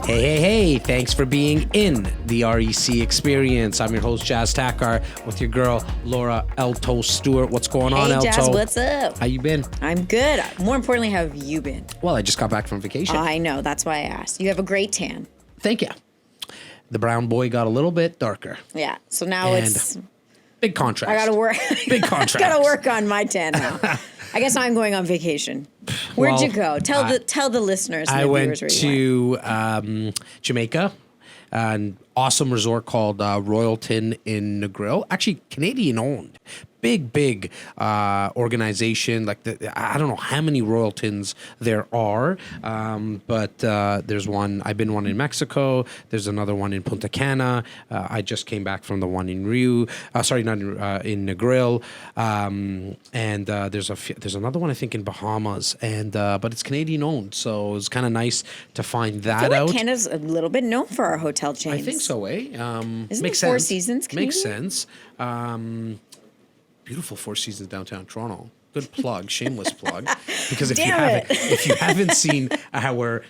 Hey, thanks for being in the REC experience. I'm your host, Jas Takhar, with your girl, Laura Elto Stewart. What's going on, Elto? Hey, Jas, what's up? How you been? I'm good. More importantly, how have you been? Well, I just got back from vacation. I know. That's why I asked. You have a great tan. Thank you. The brown boy got a little bit darker. Yeah. So now it's... Big contrast. I got to work. Big contrast. Got to work on my tan now. I guess I'm going on vacation. Where'd you go? Tell the listeners and the viewers where you went. I went to Jamaica, an awesome resort called Royalton in Negril. Actually, Canadian owned. Big organization. Like I don't know how many Royaltons there are, but there's one. I've been one in Mexico. There's another one in Punta Cana. I just came back from the one in in Negril, and there's another one I think in Bahamas, and but it's Canadian owned, so it's kind of nice to find that I feel like out. Canada's a little bit known for our hotel chains. I think so, eh? Isn't makes it Four sense. Seasons Canadian? Makes sense. Beautiful Four Seasons downtown Toronto. Good plug, shameless plug. Because if you haven't seen our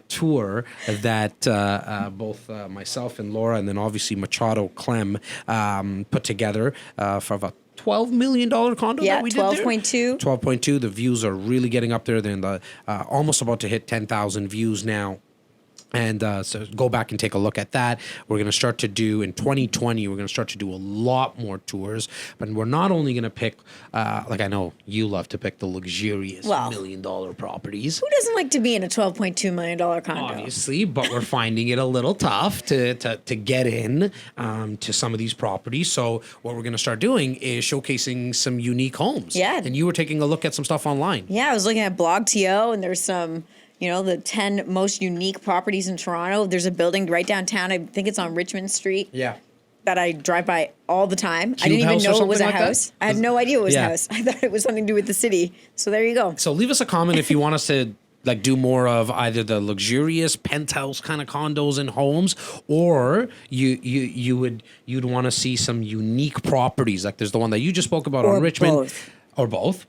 tour that both myself and Laura, and then obviously Machado Clem put together for about $12 million condo that we did there. 12.2. 12.2. The views are really getting up there. They're in the almost about to hit 10,000 views now. And so go back and take a look at that. We're going to start to do, in 2020, we're going to start to do a lot more tours. But we're not only going to pick, like I know you love to pick the luxurious $1 million properties. Who doesn't like to be in a $12.2 million condo? Obviously, but we're finding it a little tough to get in to some of these properties. So what we're going to start doing is showcasing some unique homes. Yeah. And you were taking a look at some stuff online. Yeah, I was looking at BlogTO, and there's some... the 10 most unique properties in Toronto. There's a building right downtown. I think it's on Richmond Street. Yeah. That I drive by all the time. Cube I didn't even house know or it was a something like house. that? I had no idea it was a house. I thought it was something to do with the city. So there you go. So leave us a comment if you want us to do more of either the luxurious penthouse kind of condos and homes, or you'd want to see some unique properties. Like there's the one that you just spoke about on Richmond. Both. Or both.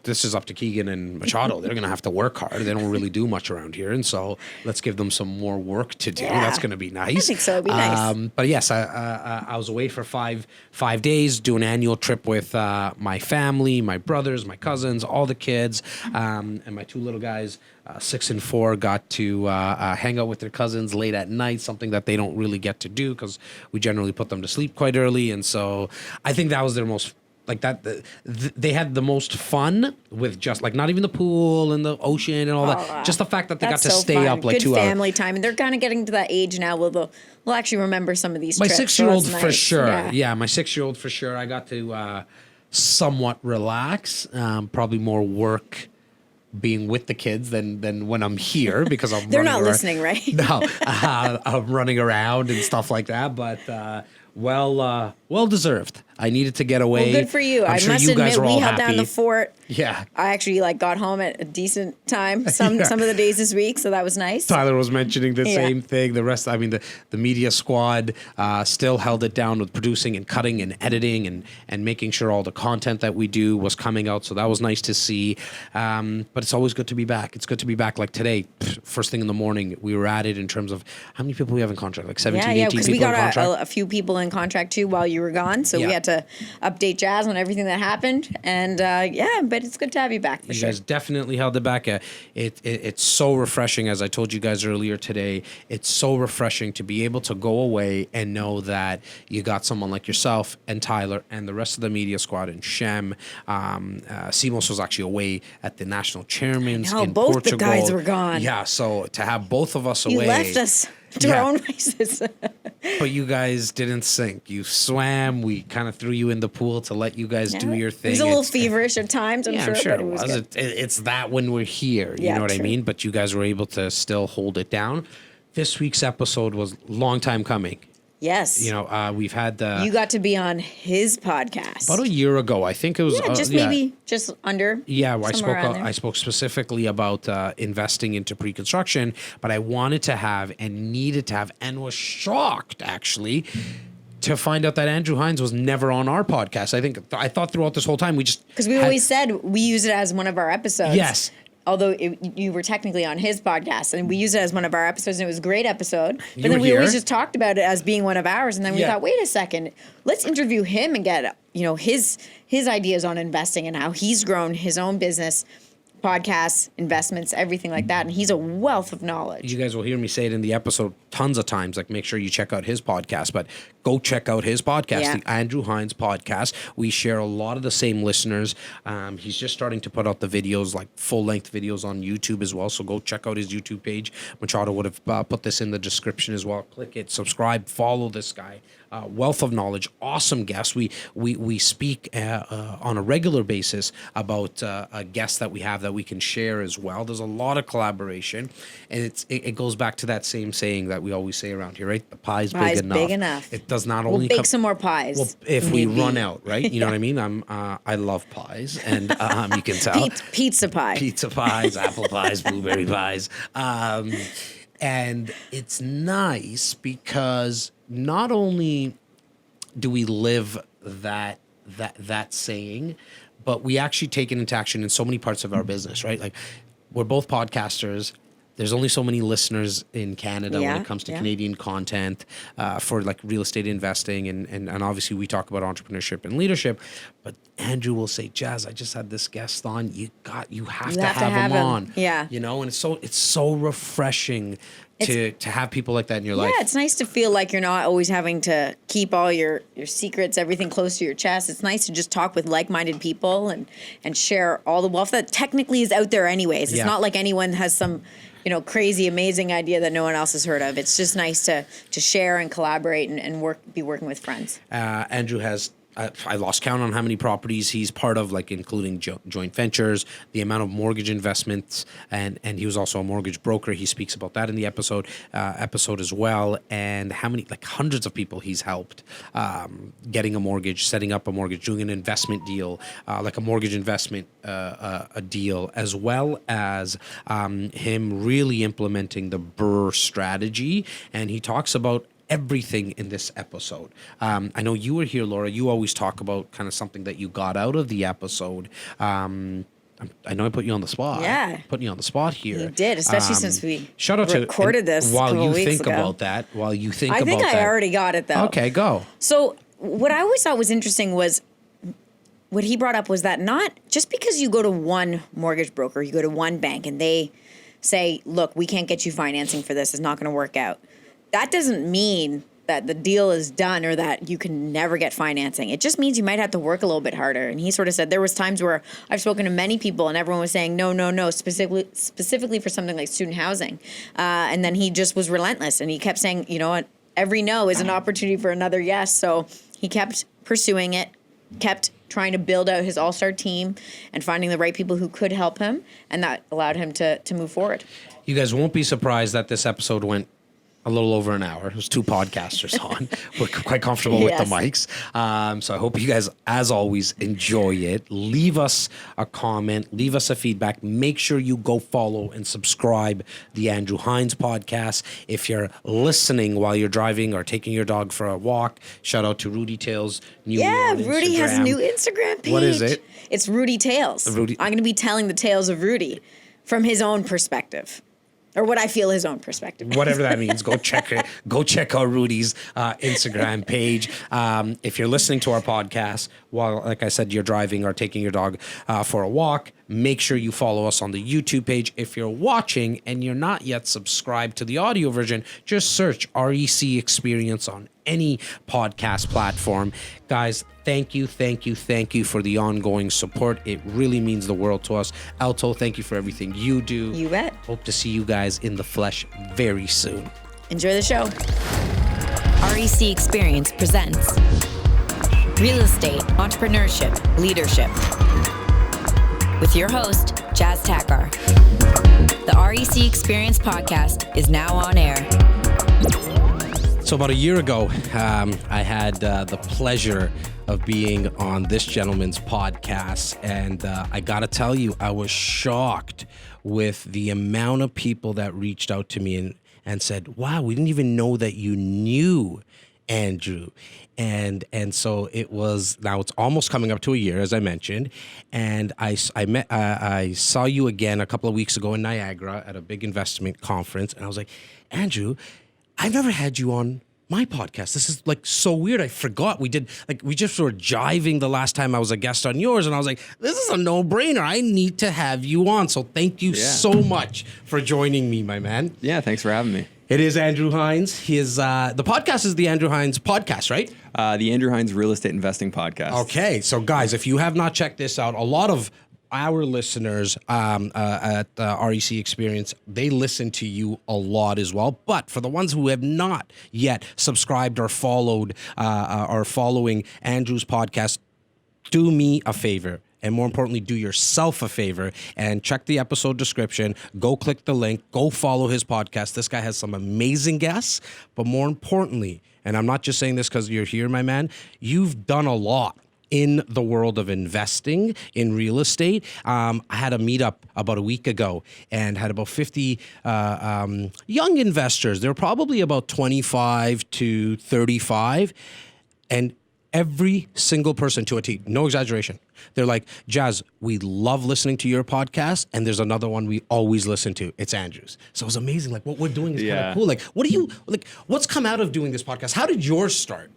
This is up to Keegan and Machado. They're going to have to work hard. They don't really do much around here. And so let's give them some more work to do. Yeah. That's going to be nice. I think so. It'd be nice. But yes, I was away for five days, do an annual trip with my family, my brothers, my cousins, all the kids, and my two little guys, 6 and 4, got to hang out with their cousins late at night, something that they don't really get to do because we generally put them to sleep quite early. And so I think that was their most... they had the most fun with just not even the pool and the ocean and all that. Just the fact that they got to stay fun. up 2 hours. Good family time, and they're kind of getting to that age now where they'll actually remember some of these. My trips. 6-year-old So that's for nice. sure. Yeah, My 6-year-old for sure. I got to somewhat relax. Probably more work being with the kids than when I'm here because I'm. They're not listening, right? No, I'm running around and stuff like that, but. Well deserved. I needed to get away. Well, good for you. I'm I sure must you guys admit, were all we held happy. down the fort. Yeah. I actually got home at a decent time some of the days this week, so that was nice. Tyler was mentioning the same thing. The rest, the media squad still held it down with producing and cutting and editing and making sure all the content that we do was coming out. So that was nice to see. But it's always good to be back. It's good to be back. Like today, first thing in the morning, we were at it in terms of how many people we have in contract, like 17, 18 people in contract. Yeah, because we got a few people in contract too while you were gone. So we had to update Jas on everything that happened. And but it's good to have you back for sure. You guys definitely held it back. It's so refreshing, as I told you guys earlier today. It's so refreshing to be able to go away and know that you got someone like yourself and Tyler and the rest of the media squad and Shem. Simos was actually away at the national chairman's in both Portugal. the guys were gone. Yeah, so to have both of us away. You left us to our own races. But you guys didn't sink. You swam. We kind of threw you in the pool to let you guys do your thing. It was a little feverish at times, I'm sure. But it was. It's that when we're here. You know what I mean? But you guys were able to still hold it down. This week's episode was a long time coming. Yes. We've had You got to be on his podcast. About a year ago. I think it was. Maybe just under. Yeah, I spoke specifically about investing into pre-construction, but I wanted to have and needed to have and was shocked actually to find out that Andrew Hines was never on our podcast. I thought throughout this whole time we just because we always said we use it as one of our episodes. Yes. although you were technically on his podcast, and we used it as one of our episodes, and it was a great episode. But then we always just talked about it as being one of ours, and then we thought, wait a second, let's interview him and get his ideas on investing and how he's grown his own business, podcasts, investments, everything like that. And he's a wealth of knowledge. You guys will hear me say it in the episode tons of times, like make sure you check out his podcast, but go check out his podcast, the Andrew Hines podcast. We share a lot of the same listeners. He's just starting to put out the videos, like full-length videos on YouTube as well. So go check out his YouTube page. Machado would have put this in the description as well. Click it, subscribe, follow this guy. Wealth of knowledge, awesome guest. We speak on a regular basis about a guest that we have that we can share as well. There's a lot of collaboration, and it goes back to that same saying that we always say around here, right? The pie's big enough. It does not only bake some more pies. Well, if we run out, right? You know what I mean? I love pies, and you can tell. Pizza pies, apple pies, blueberry pies, and it's nice because not only do we live that saying, but we actually take it into action in so many parts of our business, right? Like, we're both podcasters. There's only so many listeners in Canada when it comes to Canadian content for like real estate investing, and obviously we talk about entrepreneurship and leadership. But Andrew will say, Jas, I just had this guest on. You have to have him on. Yeah. And it's so refreshing to have people like that in your life. Yeah, it's nice to feel like you're not always having to keep all your secrets, everything close to your chest. It's nice to just talk with like-minded people and share all the wealth that technically is out there anyways. It's not like anyone has some crazy, amazing idea that no one else has heard of. It's just nice to share and collaborate and be working with friends. Andrew has, I lost count on how many properties he's part of, like including joint ventures, the amount of mortgage investments, and he was also a mortgage broker. He speaks about that in the episode as well, and how many, like hundreds of people he's helped getting a mortgage, setting up a mortgage, doing an investment deal, like a mortgage investment a deal, as well as him really implementing the BRRRR strategy. And he talks about everything in this episode. I know you were here, Laura. You always talk about kind of something that you got out of the episode. I know I put you on the spot. Yeah. Putting you on the spot here. You did, especially since we recorded this while you weeks think ago. about that. I think I already got it, though. Okay, go. So what I always thought was interesting was what he brought up was that not just because you go to one mortgage broker, you go to one bank, and they say, look, we can't get you financing for this. It's not going to work out. That doesn't mean that the deal is done or that you can never get financing. It just means you might have to work a little bit harder. And he sort of said there was times where I've spoken to many people and everyone was saying, no, specifically for something like student housing. And then he just was relentless. And he kept saying, you know what, every no is an opportunity for another yes. So he kept pursuing it, kept trying to build out his all-star team and finding the right people who could help him. And that allowed him to move forward. You guys won't be surprised that this episode went a little over an hour. There's two podcasters on. We're quite comfortable with the mics. So I hope you guys, as always, enjoy it. Leave us a comment. Leave us a feedback. Make sure you go follow and subscribe the Andrew Hines podcast. If you're listening while you're driving or taking your dog for a walk, shout out to Rudy Tales. Rudy has a new Instagram page. What is it? It's Rudy Tales. I'm going to be telling the tales of Rudy from his own perspective. Or what I feel his own perspective. Whatever that means, go check it. Go check out Rudy's Instagram page. If you're listening to our podcast while, like I said, you're driving or taking your dog for a walk, make sure you follow us on the YouTube page. If you're watching and you're not yet subscribed to the audio version, just search REC Experience on any podcast platform. Guys, thank you for the ongoing support. It really means the world to us. Alto, thank you for everything you do. You bet. Hope to see you guys in the flesh very soon. Enjoy the show. REC Experience presents Real Estate, Entrepreneurship, Leadership with your host, Jas Takhar. The REC Experience podcast is now on air. So about a year ago, I had the pleasure of being on this gentleman's podcast, and I gotta tell you, I was shocked with the amount of people that reached out to me and said, wow, we didn't even know that you knew Andrew. And so it was, now it's almost coming up to a year, as I mentioned. And I saw you again a couple of weeks ago in Niagara at a big investment conference. And I was like, Andrew, I've never had you on my podcast. This is like so weird. I forgot we just were jiving the last time I was a guest on yours. And I was like, this is a no-brainer. I need to have you on. So thank you so much for joining me, my man. Yeah, thanks for having me. It is Andrew Hines. He is, the podcast is the Andrew Hines podcast, right? The Andrew Hines Real Estate Investing Podcast. Okay. So guys, if you have not checked this out, a lot of our listeners at REC Experience, they listen to you a lot as well. But for the ones who have not yet subscribed or followed or following Andrew's podcast, do me a favor. And more importantly, do yourself a favor and check the episode description. Go click the link. Go follow his podcast. This guy has some amazing guests. But more importantly, and I'm not just saying this because you're here, my man, you've done a lot in the world of investing in real estate. I had a meetup about a week ago and had about 50 young investors. They're probably about 25 to 35. And every single person to a T, no exaggeration. They're like, Jas, we love listening to your podcast, and there's another one we always listen to. It's Andrew's. So it was amazing. Like, what we're doing is kind of cool. Like, what's come out of doing this podcast? How did yours start?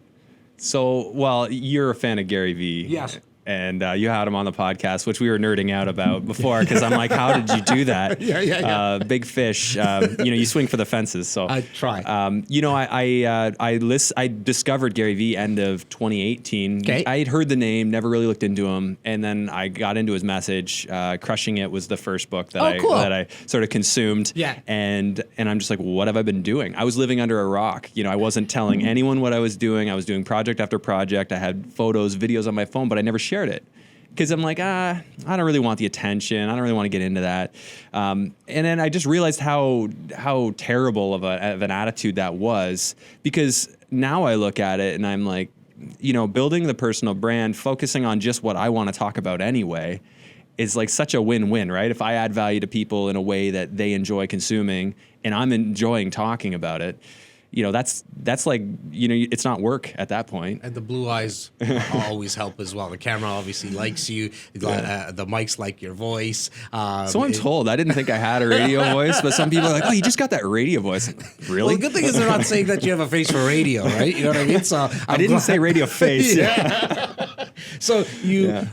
So, well, you're a fan of Gary Vee. Yes. And you had him on the podcast, which we were nerding out about before, because I'm like, how did you do that? Yeah. Big fish. You swing for the fences. So I try. I discovered Gary Vee end of 2018. Okay. I had heard the name, never really looked into him, and then I got into his message. Crushing It was the first book that I sort of consumed. Yeah. And I'm just like, what have I been doing? I was living under a rock. I wasn't telling anyone what I was doing. I was doing project after project. I had photos, videos on my phone, but I never shared it because I'm like, I don't really want the attention. I don't really want to get into that. And then I just realized how terrible of an attitude that was, because now I look at it and I'm like, building the personal brand, focusing on just what I want to talk about anyway, is like such a win-win, right? If I add value to people in a way that they enjoy consuming and I'm enjoying talking about it, that's like, it's not work at that point. And the blue eyes always help as well. The camera obviously likes you. The mics like your voice. So I'm told. I didn't think I had a radio voice, but some people are like, oh, you just got that radio voice. Really? Well, the good thing is they're not saying that you have a face for radio, right? You know what I mean? So I didn't say radio face. So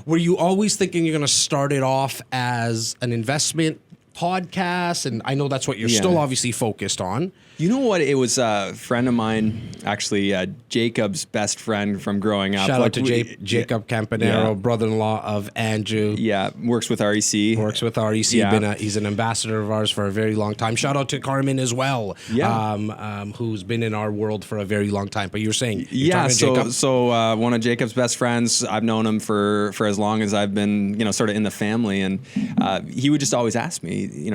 were you always thinking you're going to start it off as an investment podcast? And I know that's what you're still obviously focused on. You know what? It was a friend of mine, actually, Jacob's best friend from growing up. Shout out to Jacob Campanero, brother-in-law of Andrew. Yeah, works with REC. Yeah. He's an ambassador of ours for a very long time. Shout out to Carmen as well, who's been in our world for a very long time. But you were saying, so one of Jacob's best friends, I've known him for as long as I've been, sort of in the family, and he would just always ask me,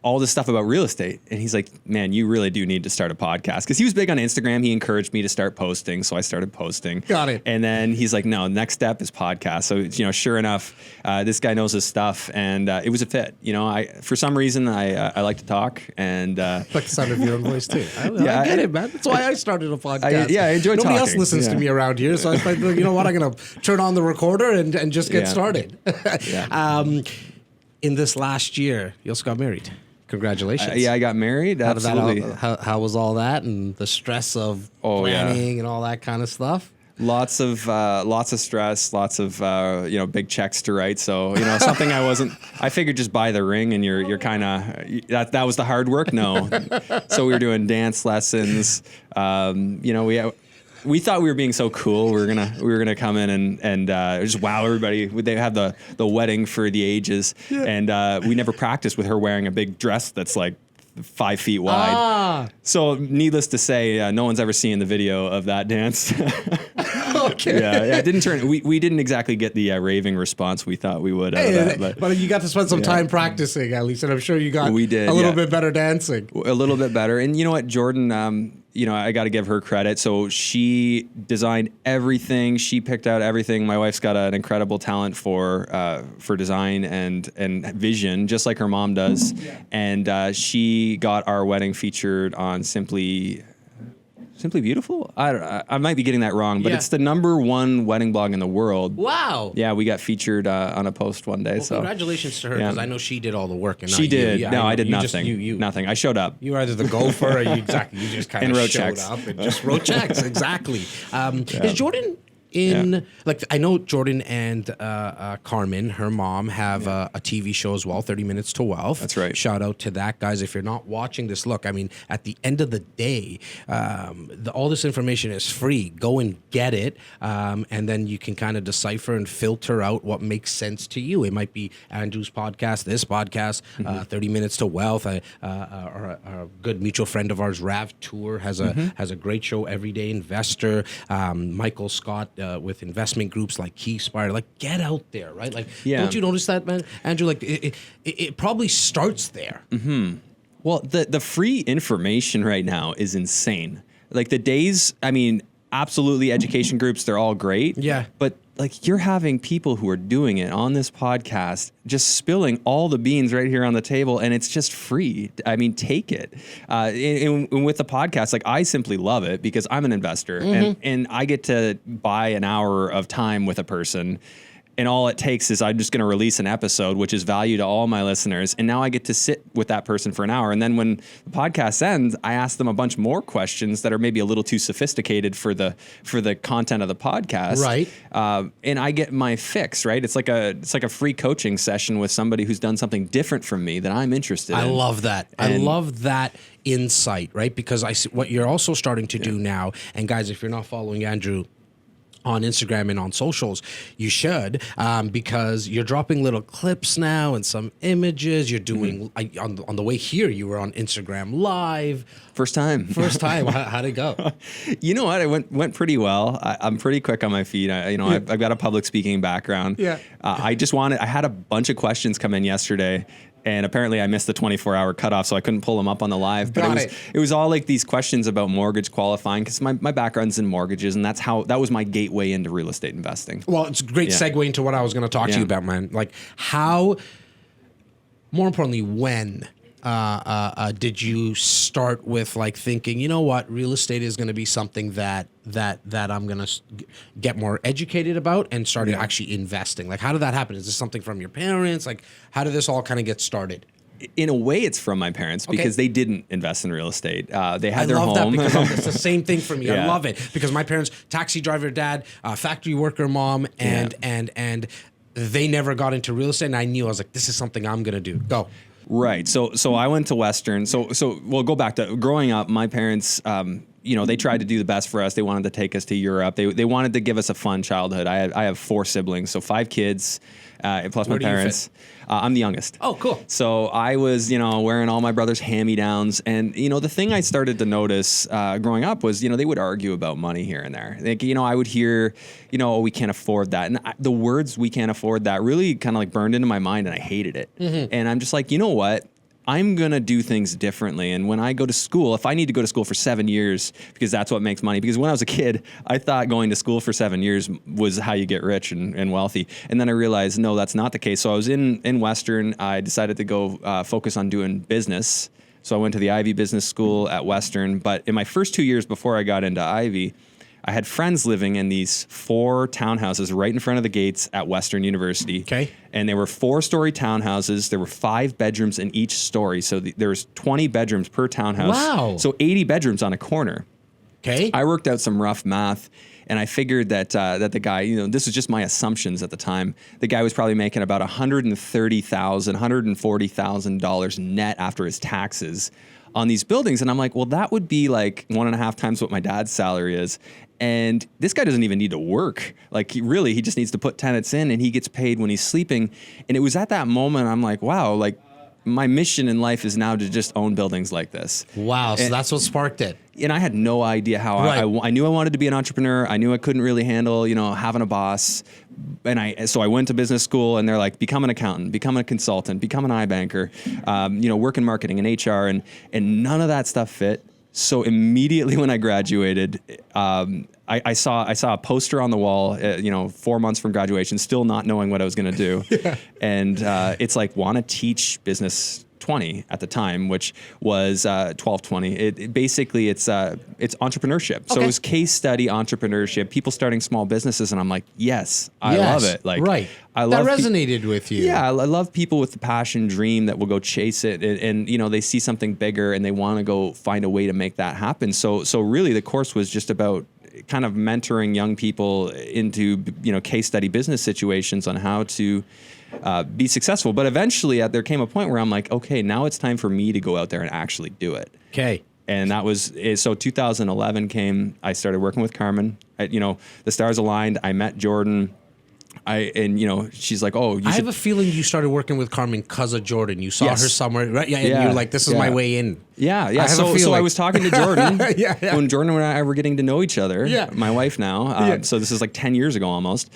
all this stuff about real estate, and he's like, man, you really do need to start a podcast, because he was big on Instagram. He encouraged me to start posting, so I started posting. Got it. And then he's like, no, next step is podcast. So sure enough, this guy knows his stuff, and it was a fit. For some reason I like to talk, and like the sound of your own voice too. I get it, man. That's why I started a podcast. I enjoy talking. Nobody else listens to me around here, so I was like, you know what, I'm gonna turn on the recorder and just get started. In this last year, you also got married. Congratulations. I got married. Absolutely. How was all that, and the stress of planning and all that kind of stuff? Lots of stress, lots of big checks to write. So something I figured just buy the ring and you're kind of that was the hard work. No, so we were doing dance lessons. We thought we were being so cool. We were gonna come in and just wow everybody. They have the wedding for the ages, and we never practiced with her wearing a big dress that's like 5 feet wide. So needless to say, no one's ever seen the video of that dance. Okay. Yeah, it didn't turn. We didn't exactly get the raving response we thought we would out of that. But you got to spend some time practicing at least, and I'm sure you got a little bit better dancing. A little bit better. And you know what, Jordan, I got to give her credit. So she designed everything. She picked out everything. My wife's got an incredible talent for design and vision, just like her mom does. Yeah. And she got our wedding featured on Simply Simply Beautiful? I might be getting that wrong, but Yeah. it's the #1 wedding blog in the world. Wow. Yeah, we got featured on a post one day. Well, so congratulations to her, because I know she did all the work. And she not did. You. Yeah, no, know. I did You nothing. Just, nothing. I showed up. You were either the gopher or you just kind And of wrote showed checks. up and just wrote checks. Exactly. Is Jordan like, I know Jordan and Carmen, her mom, have a TV show as well, 30 Minutes to Wealth. That's right. Shout out to that, guys. If you're not watching this, look, I mean, at the end of the day, all this information is free. Go and get it, and then you can kind of decipher and filter out what makes sense to you. It might be Andrew's podcast, this podcast, 30 Minutes to Wealth. A good mutual friend of ours, Rav Tour, has a great show, Everyday Investor. Michael Scott with investment groups like Keyspire. Like, get out there, right? Like, don't you notice that, man, Andrew? Like, it probably starts there. Well, the free information right now is insane. Like, the days, I mean, absolutely, education groups, they're all great. Yeah. But like, you're having people who are doing it on this podcast, just spilling all the beans right here on the table, and it's just free. I mean, take it. And with the podcast, like, I simply love it because I'm an investor, and I get to buy an hour of time with a person. And all it takes is I'm just going to release an episode, which is value to all my listeners. And now I get to sit with that person for an hour. And then when the podcast ends, I ask them a bunch more questions that are maybe a little too sophisticated for the content of the podcast. Right. And I get my fix, right? It's like a free coaching session with somebody who's done something different from me that I'm interested in. I love that. I love that insight, right? Because I see what you're also starting to do now. And guys, if you're not following Andrew on Instagram and on socials, you should, because you're dropping little clips now and some images. You're doing on the way here. You were on Instagram Live. First time. How'd it go? You know what? It went pretty well. I'm pretty quick on my feet. I've got a public speaking background. Yeah. I had a bunch of questions come in yesterday. And apparently I missed the 24-hour cutoff, so I couldn't pull them up on the live. But it was all like these questions about mortgage qualifying, because my background's in mortgages, and that was my gateway into real estate investing. Well, it's a great segue into what I was going to talk to you about, man. Like, how, more importantly, when did you start with, like, thinking, you know what, real estate is going to be something that I'm going to get more educated about and started actually investing? Like, how did that happen? Is this something from your parents? Like, how did this all kind of get started? In a way, it's from my parents, because they didn't invest in real estate. They had their home. I love that, because it's the same thing for me. Yeah. I love it because my parents, taxi driver dad, factory worker mom, and they never got into real estate. And I knew, I was like, this is something I'm going to do. Go. Right. So I went to Western. So we'll go back to growing up. My parents, they tried to do the best for us. They wanted to take us to Europe. They wanted to give us a fun childhood. I have 4 siblings, so 5 kids, plus my parents. I'm the youngest. Oh, cool. So I was, wearing all my brother's hand-me-downs. And, the thing I started to notice growing up was, they would argue about money here and there. Like, I would hear, oh, we can't afford that. And the words "we can't afford that" really kind of like burned into my mind, and I hated it. And I'm just like, you know what? I'm going to do things differently. And when I go to school, if I need to go to school for 7 years, because that's what makes money. Because when I was a kid, I thought going to school for 7 years was how you get rich and wealthy. And then I realized, no, that's not the case. So I was in Western. I decided to go focus on doing business. So I went to the Ivy Business School at Western. But in my first 2 years before I got into Ivy, I had friends living in these 4 townhouses right in front of the gates at Western University. Okay. And they were 4-story townhouses. There were 5 bedrooms in each story. So there was 20 bedrooms per townhouse. Wow. So 80 bedrooms on a corner. Okay. I worked out some rough math, and I figured that the guy, this was just my assumptions at the time. The guy was probably making about $130,000, $140,000 net after his taxes on these buildings. And I'm like, well, that would be like 1.5 times what my dad's salary is. And this guy doesn't even need to work. Like, he just needs to put tenants in, and he gets paid when he's sleeping. And it was at that moment I'm like, wow, like, my mission in life is now to just own buildings like this. Wow. So that's what sparked it. And I had no idea how. Right. I knew I wanted to be an entrepreneur. I knew I couldn't really handle, having a boss. And so I went to business school, and they're like, become an accountant, become a consultant, become an iBanker, work in marketing and HR, and none of that stuff fit. So immediately when I graduated, I saw a poster on the wall, 4 months from graduation, still not knowing what I was going to do. And it's like, want to teach business 20 at the time, which was 1220. It basically it's entrepreneurship. So it was case study entrepreneurship, people starting small businesses, and I'm like, yes, I love it. Like, right. I love that resonated with you. Yeah, I love people with the passion, dream that will go chase it, and you know, they see something bigger and they want to go find a way to make that happen. So really, the course was just about kind of mentoring young people into, you know, case study business situations on how to be successful. But eventually there came a point where I'm like, okay, now it's time for me to go out there and actually do it. Okay. And that was, so 2011 came, I started working with Carmen. You know, the stars aligned. I met Jordan. And you know, she's like, oh, I have a feeling you started working with Carmen because of Jordan. You saw her somewhere, right? Yeah, and you're like, this is my way in. Yeah. So I was talking to Jordan when Jordan and I were getting to know each other. Yeah. My wife now. So this is like 10 years ago almost.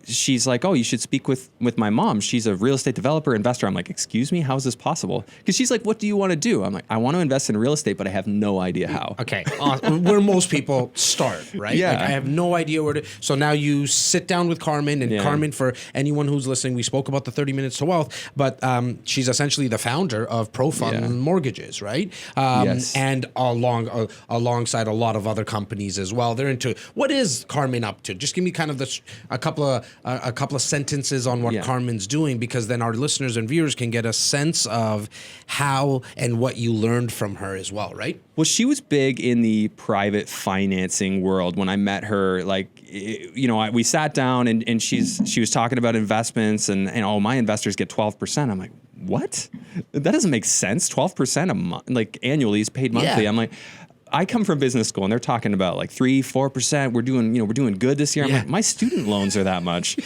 She's like, oh, you should speak with my mom. She's a real estate developer, investor. I'm like, excuse me, how is this possible? Because she's like, what do you want to do? I'm like, I want to invest in real estate, but I have no idea how. Okay. Where most people start, right? Yeah. Like, I have no idea where to. So now you sit down with Carmen, and Carmen, for anyone who's listening, we spoke about the 30 Minutes to Wealth, but she's essentially the founder of ProFund Mortgages, right? Yes. And alongside a lot of other companies as well. They're into, what is Carmen up to? Just give me kind of a couple of sentences on what Carmen's doing, because then our listeners and viewers can get a sense of how and what you learned from her as well, right? Well, she was big in the private financing world when I met her. Like, you know, we sat down and she was talking about investments and oh, my investors get 12%. I'm like, what? That doesn't make sense. 12% a month, like annually, is paid monthly. I'm like, I come from business school and they're talking about like 3-4%. We're doing good this year. I'm like, my student loans are that much.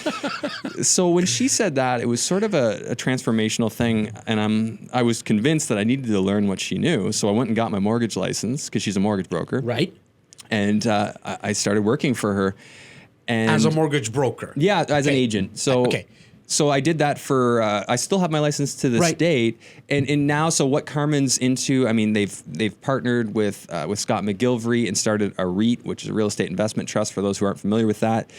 So when she said that, it was sort of a transformational thing. And I was convinced that I needed to learn what she knew. So I went and got my mortgage license because she's a mortgage broker. Right. And I started working for her. And as a mortgage broker. Yeah, as an agent. So I did that for, I still have my license to this date. And now, so what Carmen's into, I mean, they've partnered with Scott McGilvery and started a REIT, which is a real estate investment trust for those who aren't familiar with that.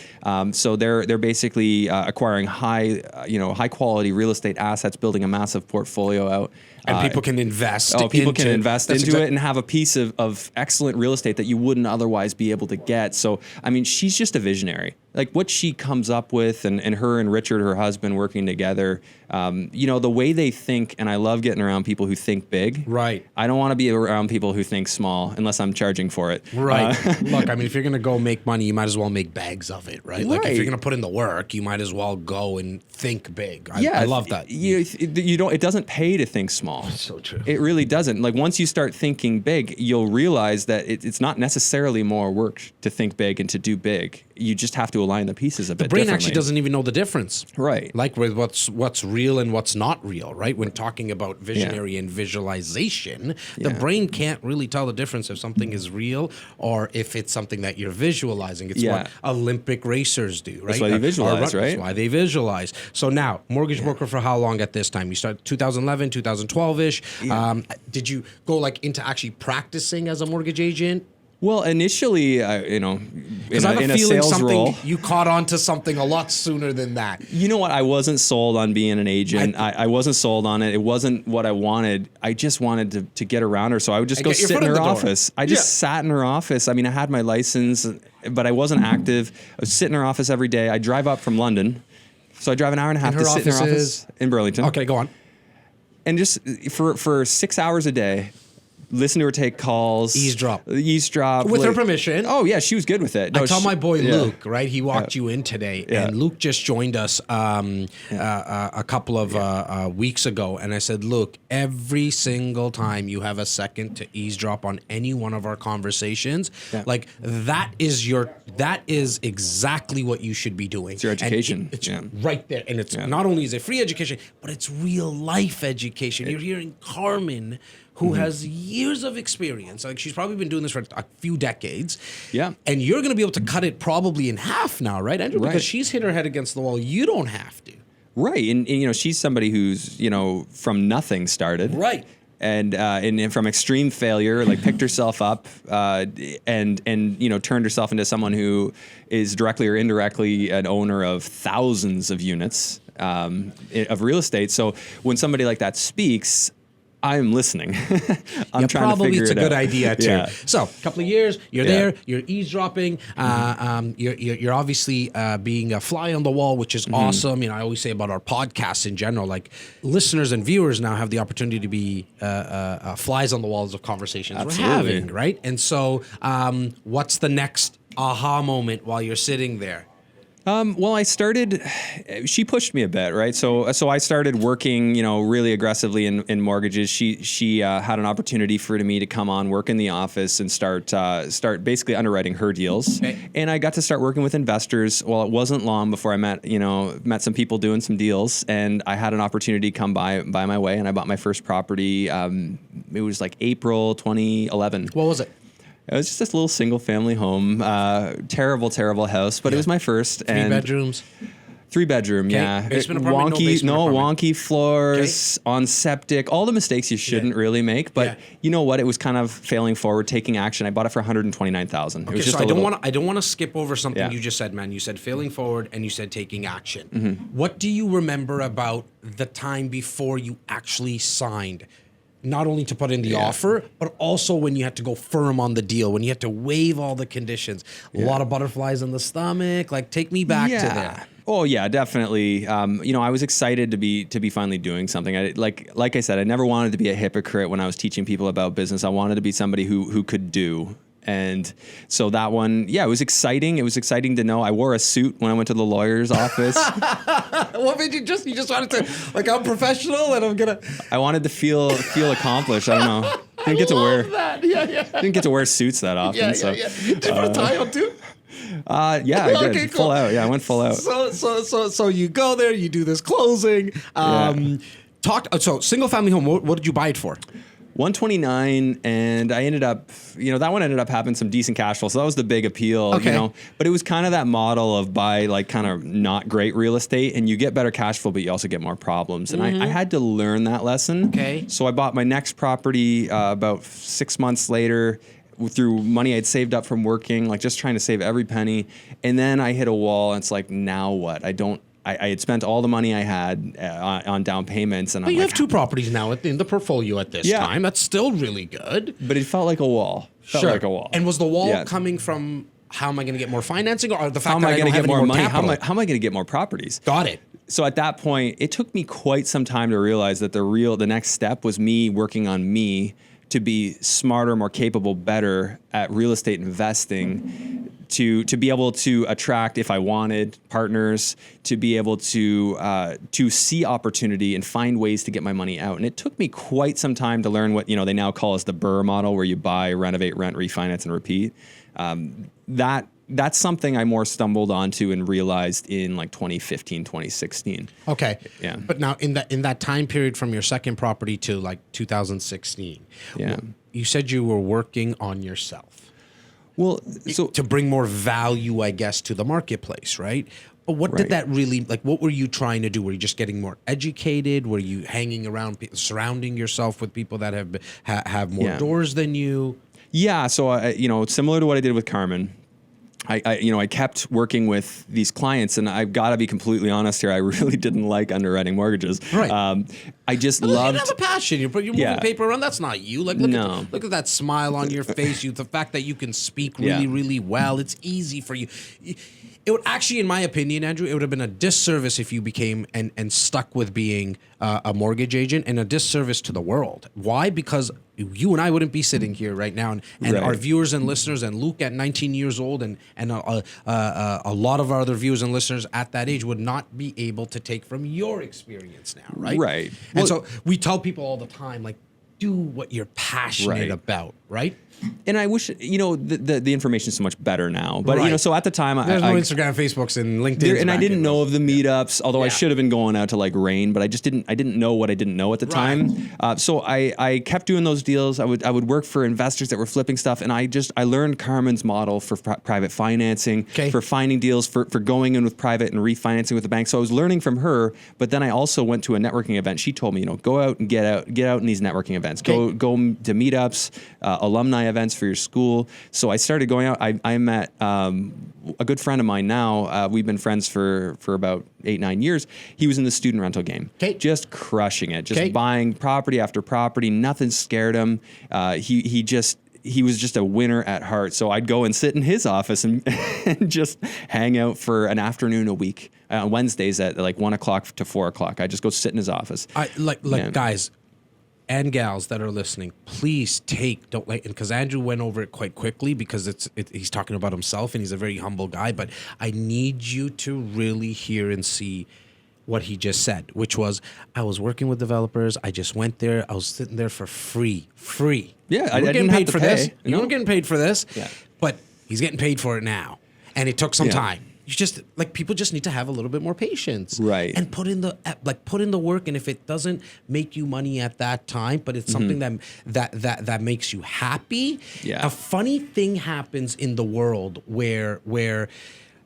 So they're basically acquiring high quality real estate assets, building a massive portfolio out. And people can invest. People can invest into it and have a piece of excellent real estate that you wouldn't otherwise be able to get. So, I mean, she's just a visionary. Like what she comes up with, and her and Richard, her husband, working together, the way they think, and I love getting around people who think big. Right. I don't want to be around people who think small unless I'm charging for it. Right. Look, I mean, if you're going to go make money, you might as well make bags of it, right? Like if you're going to put in the work, you might as well go and think big. I love that. It doesn't pay to think small. That's so true. It really doesn't. Like once you start thinking big, you'll realize that it's not necessarily more work to think big and to do big. You just have to align the pieces a bit differently. The brain actually doesn't even know the difference. Right. Like with what's real and what's not real, right? When talking about visionary and visualization, the brain can't really tell the difference if something is real or if it's something that you're visualizing. It's what Olympic racers do, right? That's why they visualize, right? That's why they visualize. So now, mortgage broker for how long at this time? You started 2011, 2012-ish. Did you go like into actually practicing as a mortgage agent? Well, initially, in a sales role, you caught on to something a lot sooner than that. You know what? I wasn't sold on being an agent. I wasn't sold on it. It wasn't what I wanted. I just wanted to get around her. So I would just go sit in her office. I just sat in her office. I mean, I had my license, but I wasn't active. I would sit in her office every day. I drive up from London. So I drive an hour and a half to sit in her office in Burlington. Okay, go on. And just for 6 hours a day, listen to her take calls. Eavesdrop. With her permission. Oh, yeah, she was good with it. No, I tell my boy Luke, right? He walked you in today, and Luke just joined us a couple of weeks ago, and I said, look, every single time you have a second to eavesdrop on any one of our conversations, like that is exactly what you should be doing. It's your education. It's right there. And it's not only is it free education, but it's real life education. You're hearing Carmen, who has years of experience. Like she's probably been doing this for a few decades. Yeah. And you're going to be able to cut it probably in half now, right, Andrew? Because she's hit her head against the wall. You don't have to. Right. And she's somebody who's, from nothing started. Right. And from extreme failure, like picked herself up, and turned herself into someone who is directly or indirectly an owner of thousands of units. of real estate. So when somebody like that speaks, I'm listening. I'm trying to figure it out. Probably it's a good idea too. Yeah. So a couple of years, you're there, you're eavesdropping. You're obviously being a fly on the wall, which is awesome. You know, I always say about our podcasts in general, like listeners and viewers now have the opportunity to be flies on the walls of conversations we're having, right? And so, what's the next aha moment while you're sitting there? Well, she pushed me a bit, right? So I started working, really aggressively in mortgages. She had an opportunity for me to come on, work in the office and start basically underwriting her deals. Okay. And I got to start working with investors. Well, it wasn't long before I met some people doing some deals, and I had an opportunity come by my way, and I bought my first property. It was like April 2011. What was it? It was just this little single family home, terrible house, but it was my first. Three bedrooms? 3-bedroom, yeah. Basement apartment, Wonky floors, on septic, all the mistakes you shouldn't really make. But you know what? It was kind of failing forward, taking action. I bought it for $129,000. Okay, it was just so I don't want to skip over something you just said, man. You said failing forward and you said taking action. What do you remember about the time before you actually signed? Not only to put in the offer, but also when you had to go firm on the deal, when you had to waive all the conditions. A lot of butterflies in the stomach. Like, take me back to there. Oh yeah, definitely. I was excited to be finally doing something. Like I said, I never wanted to be a hypocrite when I was teaching people about business. I wanted to be somebody who could do. And so that one, it was exciting. It was exciting to know. I wore a suit when I went to the lawyer's office. What made you just wanted to, like, I'm professional and I'm gonna. I wanted to feel accomplished. I don't know. Didn't get to wear that. Didn't get to wear suits that often. Did you put a tie on too? I did. Okay, cool. Full out. Yeah, I went full out. So you go there, you do this closing. So single family home. What did you buy it for? 129, and I ended up, that one ended up having some decent cash flow. So that was the big appeal, But it was kind of that model of buy like kind of not great real estate, and you get better cash flow, but you also get more problems. And I had to learn that lesson. Okay. So I bought my next property about 6 months later through money I'd saved up from working, like just trying to save every penny. And then I hit a wall, and it's like, now what? I had spent all the money I had on down payments, and you have 2 properties now in the portfolio at this time. That's still really good. But it felt like a wall. And was the wall coming from how am I going to get more financing, or the fact how am that I going to get more money? How am I going to get more properties? Got it. So at that point, it took me quite some time to realize that the next step was me working on me to be smarter, more capable, better at real estate investing, to be able to attract, if I wanted, partners, to be able to see opportunity and find ways to get my money out. And it took me quite some time to learn what they now call as the BRRRR model, where you buy, renovate, rent, refinance, and repeat. That's something I more stumbled onto and realized in like 2015, 2016. Okay. Yeah. But now in that time period from your second property to like 2016, you said you were working on yourself. Well, so to bring more value, I guess, to the marketplace, right? But what did that really, like, what were you trying to do? Were you just getting more educated? Were you hanging around, surrounding yourself with people that have more doors than you? Yeah. So, similar to what I did with Carmen, I kept working with these clients, and I've got to be completely honest here. I really didn't like underwriting mortgages. Right. I just loved. You have a passion. You're moving paper around. That's not you. Like, look at that smile on your face. The fact that you can speak really, really well. It's easy for you. It would actually, in my opinion, Andrew, it would have been a disservice if you became and stuck with being a mortgage agent, and a disservice to the world. Why? Because you and I wouldn't be sitting here right now, and our viewers and listeners, and Luke at 19 years old, and a lot of our other viewers and listeners at that age would not be able to take from your experience now, right? Right. And so we tell people all the time, like, do what you're passionate about, right? And I wish, the information is so much better now. But, so at the time, there's no Instagram, Facebooks, and LinkedIn. And I didn't know of the meetups, although I should have been going out to like Rain, but I didn't know what I didn't know at the time. So I kept doing those deals. I would work for investors that were flipping stuff. And I learned Carmen's model for private financing, for finding deals, for going in with private and refinancing with the bank. So I was learning from her, but then I also went to a networking event. She told me, go out and get out in these networking events. Go to meetups, alumni events for your school. So I started going out. I met a good friend of mine now. We've been friends for about 8-9 years. He was in the student rental game, just crushing it, just buying property after property. Nothing scared him. He was just a winner at heart. So I'd go and sit in his office and just hang out for an afternoon a week. Wednesdays at like 1 o'clock to 4 o'clock. I just go sit in his office. Guys and gals that are listening, please because Andrew went over it quite quickly because he's talking about himself and he's a very humble guy. But I need you to really hear and see what he just said, which was, I was working with developers. I just went there. I was sitting there for free. Yeah, I didn't paid for this. You weren't getting paid for this. Yeah. But he's getting paid for it now, and it took some time. You just people just need to have a little bit more patience, right? And put in the work. And if it doesn't make you money at that time, but it's something that makes you happy. Yeah. A funny thing happens in the world where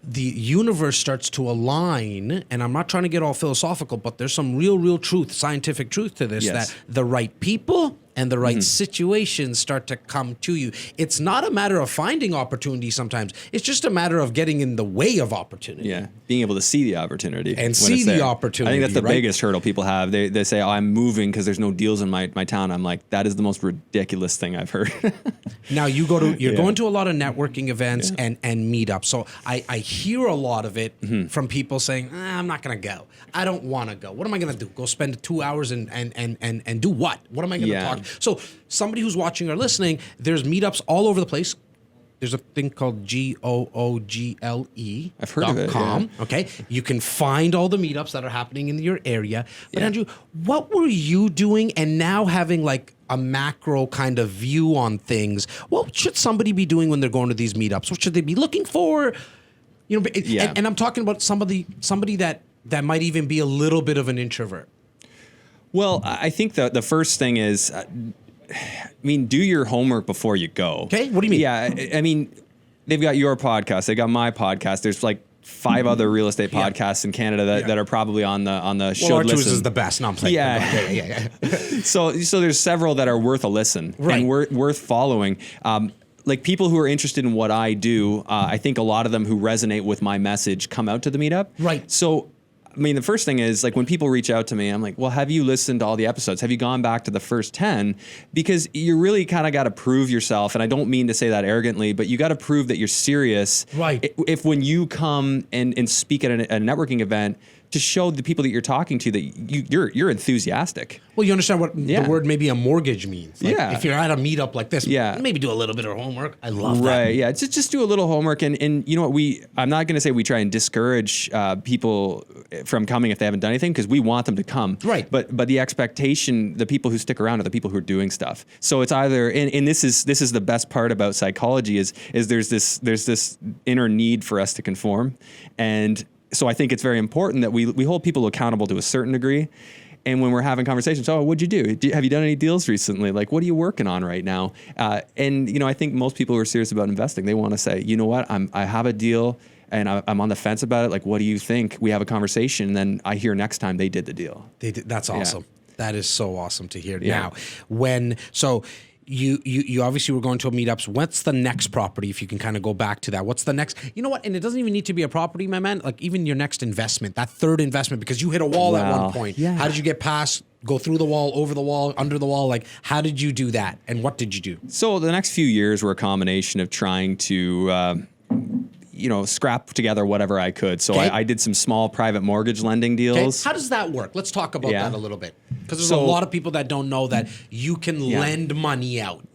the universe starts to align, and I'm not trying to get all philosophical, but there's some real truth, scientific truth to this, that the right people and the right situations start to come to you. It's not a matter of finding opportunity sometimes. It's just a matter of getting in the way of opportunity. Yeah, being able to see the opportunity. And see the opportunity. I think that's the biggest hurdle people have. They say, I'm moving because there's no deals in my town. I'm like, that is the most ridiculous thing I've heard. Now you're going to a lot of networking events and meetups. So I hear a lot of it from people saying, I'm not going to go. I don't want to go. What am I going to do? Go spend 2 hours and do what? What am I going to talk? So somebody who's watching or listening, there's meetups all over the place. There's a thing called google.com. I've heard of it. Yeah. Okay, you can find all the meetups that are happening in your area. But Yeah. Andrew, what were you doing? And now having like a macro kind of view on things, what should somebody be doing when they're going to these meetups? What should they be looking for? You know, and I'm talking about somebody that might even be a little bit of an introvert. Well, I think the first thing is, do your homework before you go. Okay, what do you mean? Yeah, I mean, they've got your podcast, they got my podcast. There's like 5 other real estate podcasts in Canada that are probably on the show list. Ours is the best. No, I'm playing. Yeah. So there's several that are worth a listen and worth following. Like people who are interested in what I do, I think a lot of them who resonate with my message come out to the meetup. Right. So, I mean, the first thing is like when people reach out to me, I'm like, well, have you listened to all the episodes? Have you gone back to the first 10? Because you really kind of got to prove yourself. And I don't mean to say that arrogantly, but you got to prove that you're serious. Right. If when you come and speak at a networking event, to show the people that you're talking to that you're enthusiastic. Well, you understand what the word maybe a mortgage means. Like if you're at a meetup like this, maybe do a little bit of homework. I love that. Right, yeah. Just do a little homework. And you know what, I'm not going to say we try and discourage people from coming if they haven't done anything, because we want them to come. Right. But the expectation, the people who stick around are the people who are doing stuff. So it's either, and this is the best part about psychology is there's this inner need for us to conform. And so I think it's very important that we hold people accountable to a certain degree. And when we're having conversations, what'd you do? Have you done any deals recently? Like, what are you working on right now? And I think most people who are serious about investing, they want to say, you know what, I have a deal and I'm on the fence about it. Like, what do you think? We have a conversation, and then I hear next time they did the deal. They did. That's awesome. Yeah. That is so awesome to hear. Yeah. Now, You obviously were going to a meetups. What's the next property? If you can kind of go back to that, what's the next? You know what? And it doesn't even need to be a property, my man. Like even your next investment, that third investment, because you hit a wall at one point. Yeah. How did you get past? Go through the wall, over the wall, under the wall. Like how did you do that? And what did you do? So the next few years were a combination of trying to. Scrap together whatever I could. So I did some small private mortgage lending deals. Okay. How does that work? Let's talk about that a little bit. Because there's a lot of people that don't know that you can lend money out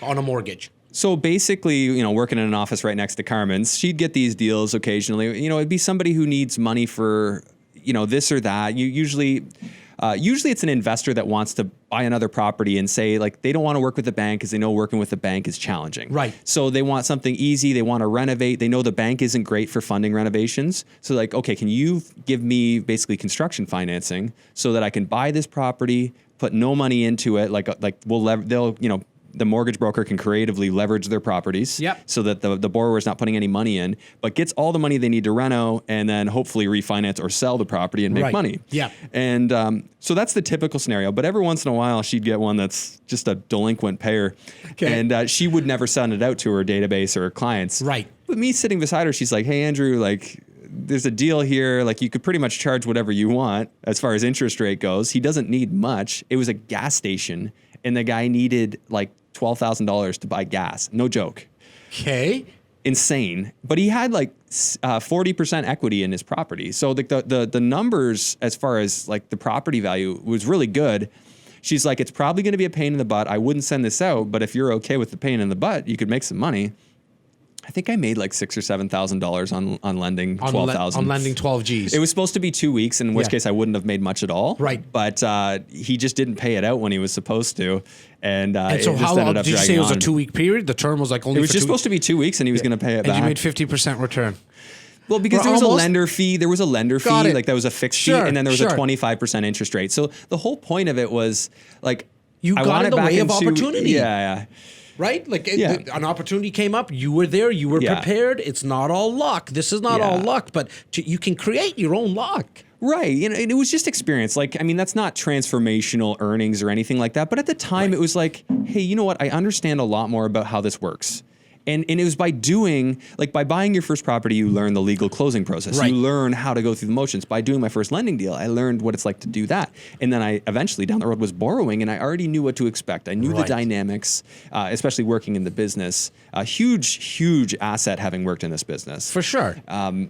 on a mortgage. So basically, working in an office right next to Carmen's, she'd get these deals occasionally. It'd be somebody who needs money for, this or that. Usually it's an investor that wants to buy another property and say, like, they don't want to work with the bank because they know working with the bank is challenging. Right. So they want something easy. They want to renovate. They know the bank isn't great for funding renovations. So like, okay, can you give me basically construction financing so that I can buy this property, put no money into it? They'll the mortgage broker can creatively leverage their properties so that the borrower is not putting any money in, but gets all the money they need to reno and then hopefully refinance or sell the property and make money. Yeah. And so that's the typical scenario. But every once in a while, she'd get one that's just a delinquent payer. Okay. And she would never send it out to her database or her clients. Right. But me sitting beside her, she's like, hey, Andrew, like, there's a deal here. Like, you could pretty much charge whatever you want as far as interest rate goes. He doesn't need much. It was a gas station, and the guy needed like $12,000 to buy gas. No joke. Okay. Insane. But he had like 40% equity in his property. So the numbers as far as like the property value was really good. She's like, it's probably going to be a pain in the butt. I wouldn't send this out, but if you're okay with the pain in the butt, you could make some money. I think I made like $6,000 or $7,000 on lending 12,000. On lending 12 Gs. It was supposed to be 2 weeks, in which case I wouldn't have made much at all. Right. But he just didn't pay it out when he was supposed to, and so how long did you say it was on. a 2 week period? The term was like only. It was for just 2 supposed to be 2 weeks, and he was going to pay it back. And you made 50% return. Well, because there was a lender fee. There was a lender fee, like that was a fixed fee, and then there was a 25% interest rate. So the whole point of it was like you got in the way of opportunity. Yeah. Right? Like an opportunity came up. You were there. You were prepared. It's not all luck. This is not all luck, but you can create your own luck. Right. And it was just experience. Like, I mean, that's not transformational earnings or anything like that. But at the time, it was like, hey, you know what? I understand a lot more about how this works. And it was by doing, like by buying your first property, you learn the legal closing process. Right. You learn how to go through the motions. By doing my first lending deal, I learned what it's like to do that. And then I eventually down the road was borrowing, and I already knew what to expect. I knew the dynamics, especially working in the business. A huge asset having worked in this business. For sure.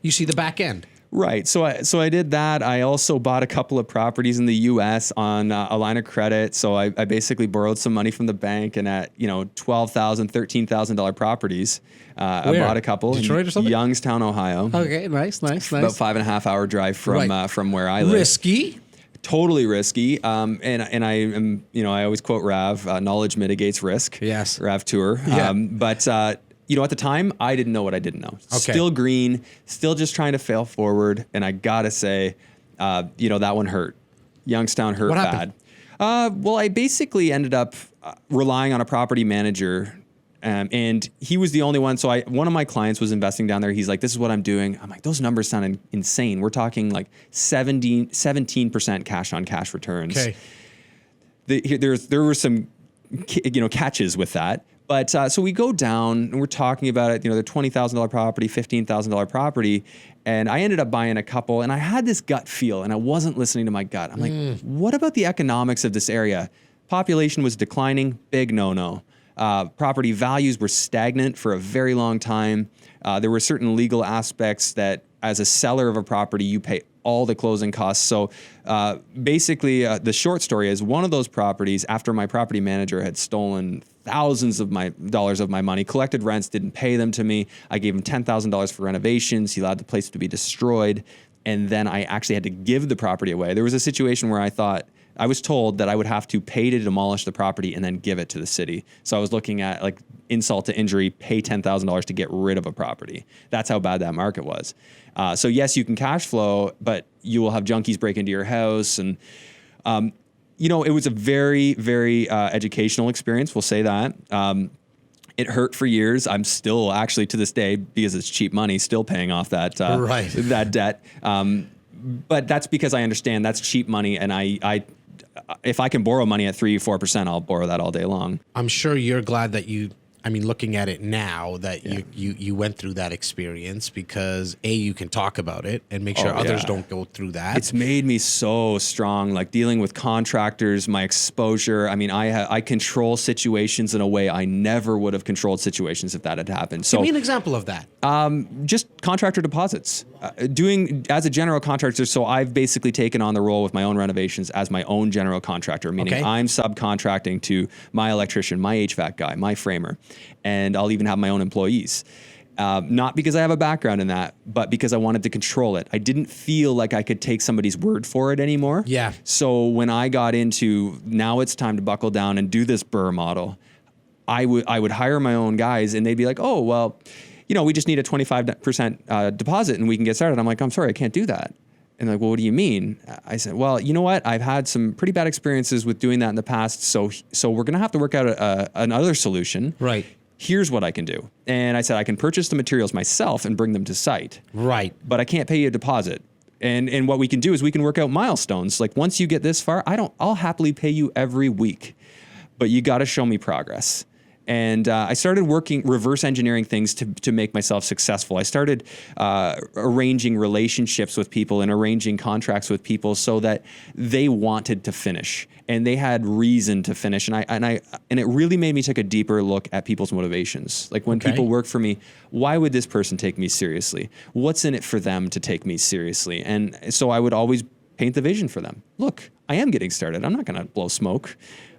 You see the back end. Right. So I did that. I also bought a couple of properties in the U.S. on a line of credit. So I basically borrowed some money from the bank, and at $12,000, $13,000 properties, I bought a couple. Detroit or something? Youngstown, Ohio. Okay, nice. About 5.5 hour drive from where I live. Risky. Totally risky. And I am, I always quote Rav, knowledge mitigates risk. Yes. Rav Tour. Yeah. But at the time, I didn't know what I didn't know. Okay. Still green, still just trying to fail forward. And I got to say, that one hurt. Youngstown hurt bad. Well, I basically ended up relying on a property manager. And he was the only one. So one of my clients was investing down there. He's like, this is what I'm doing. I'm like, those numbers sound insane. We're talking like 17% cash on cash returns. Okay. There were some, catches with that. But so we go down and we're talking about it, the $20,000 property, $15,000 property. And I ended up buying a couple, and I had this gut feel, and I wasn't listening to my gut. I'm like, what about the economics of this area? Population was declining, big no-no. Property values were stagnant for a very long time. There were certain legal aspects that as a seller of a property, you pay all the closing costs. So basically, the short story is one of those properties, after my property manager had stolen thousands of my dollars of my money, collected rents, didn't pay them to me. I gave him $10,000 for renovations. He allowed the place to be destroyed. And then I actually had to give the property away. There was a situation where I was told that I would have to pay to demolish the property and then give it to the city. So I was looking at like insult to injury, pay $10,000 to get rid of a property. That's how bad that market was. So yes, you can cash flow, but you will have junkies break into your house. And, it was a very, very educational experience. We'll say that. It hurt for years. I'm still actually to this day, because it's cheap money, still paying off that debt. But that's because I understand that's cheap money, and I if I can borrow money at 3-4%, I'll borrow that all day long. I'm sure you're glad that looking at it now, that you went through that experience, because you can talk about it and make sure others don't go through that. It's made me so strong, like dealing with contractors, my exposure. I mean, I control situations in a way I never would have controlled situations if that had happened. So give me an example of that. Just contractor deposits. Doing as a general contractor, so I've basically taken on the role with my own renovations as my own general contractor, meaning I'm subcontracting to my electrician, my HVAC guy, my framer, and I'll even have my own employees. Not because I have a background in that, but because I wanted to control it. I didn't feel like I could take somebody's word for it anymore. Yeah. So when I got into, now it's time to buckle down and do this BRRRR model, I would hire my own guys, and they'd be like, oh, well, we just need a 25% deposit and we can get started. I'm like, I'm sorry, I can't do that. And like, well, what do you mean? I said, well, you know what? I've had some pretty bad experiences with doing that in the past. So we're going to have to work out another solution. Right. Here's what I can do. And I said, I can purchase the materials myself and bring them to site. Right. But I can't pay you a deposit. And what we can do is we can work out milestones. Like once you get this far, I'll happily pay you every week, but you got to show me progress. And I started reverse engineering things to make myself successful. I started arranging relationships with people and arranging contracts with people so that they wanted to finish and they had reason to finish. And it really made me take a deeper look at people's motivations. Like when people work for me, why would this person take me seriously? What's in it for them to take me seriously? And so I would always paint the vision for them. Look, I am getting started. I'm not going to blow smoke.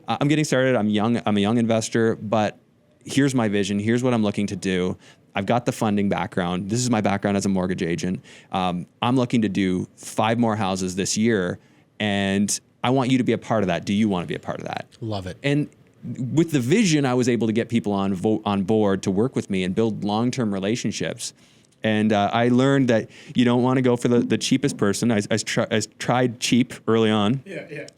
I'm getting started. I'm young. I'm a young investor, but here's my vision. Here's what I'm looking to do. I've got the funding background. This is my background as a mortgage agent. I'm looking to do 5 more houses this year, and I want you to be a part of that. Do you want to be a part of that? Love it. And with the vision, I was able to get people on board to work with me and build long-term relationships. And I learned that you don't want to go for the cheapest person. I tried cheap early on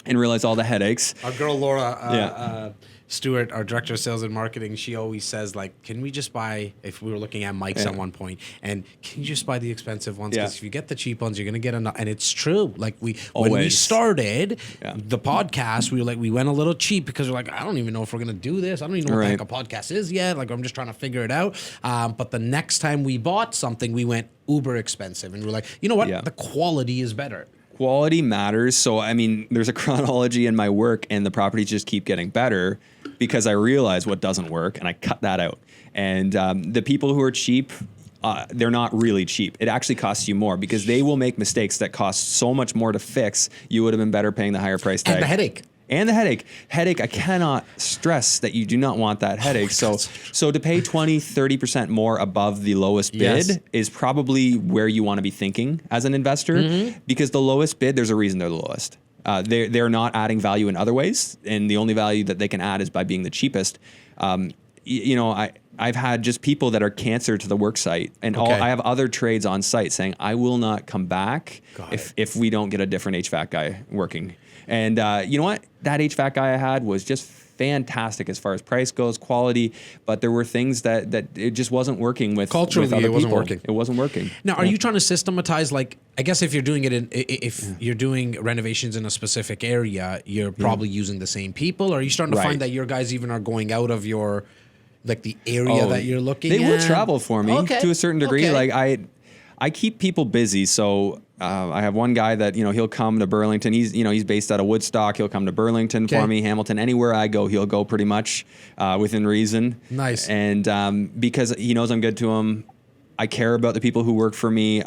and realized all the headaches. Our girl Laura Stewart, our director of sales and marketing, she always says, like, can we just buy, if we were looking at mics at one point, and can you just buy the expensive ones? Because if you get the cheap ones, you're going to get enough. And it's true. Like when we started the podcast, we went a little cheap because we're like, I don't even know if we're going to do this. I don't even know what the heck a podcast is yet. Like, I'm just trying to figure it out. But the next time we bought something, we went uber expensive. And we're like, you know what? The quality is better. Quality matters. So, I mean, there's a chronology in my work and the properties just keep getting better because I realize what doesn't work and I cut that out. And the people who are cheap, they're not really cheap. It actually costs you more because they will make mistakes that cost so much more to fix. You would have been better paying the higher price tag. And the headache. And the headache. I cannot stress that you do not want that headache. So to pay 20, 30% more above the lowest bid is probably where you want to be thinking as an investor because the lowest bid, there's a reason they're the lowest. They're not adding value in other ways. And the only value that they can add is by being the cheapest. I've had just people that are cancer to the work site and I have other trades on site saying, I will not come back if we don't get a different HVAC guy working. And you know what? That HVAC guy I had was just fantastic as far as price goes, quality, but there were things that it just wasn't working with culturally. With other it wasn't people. working. It wasn't working. Now, are you trying to systematize? Like, I guess if you're doing it if you're doing renovations in a specific area, you're probably using the same people. Or are you starting to find that your guys even are going out of your like the area that you're looking at? They will travel for me to a certain degree. Like I keep people busy, so. I have one guy that, he'll come to Burlington. He's based out of Woodstock. He'll come to Burlington for me, Hamilton, anywhere I go, he'll go pretty much within reason. Nice. And because he knows I'm good to him, I care about the people who work for me.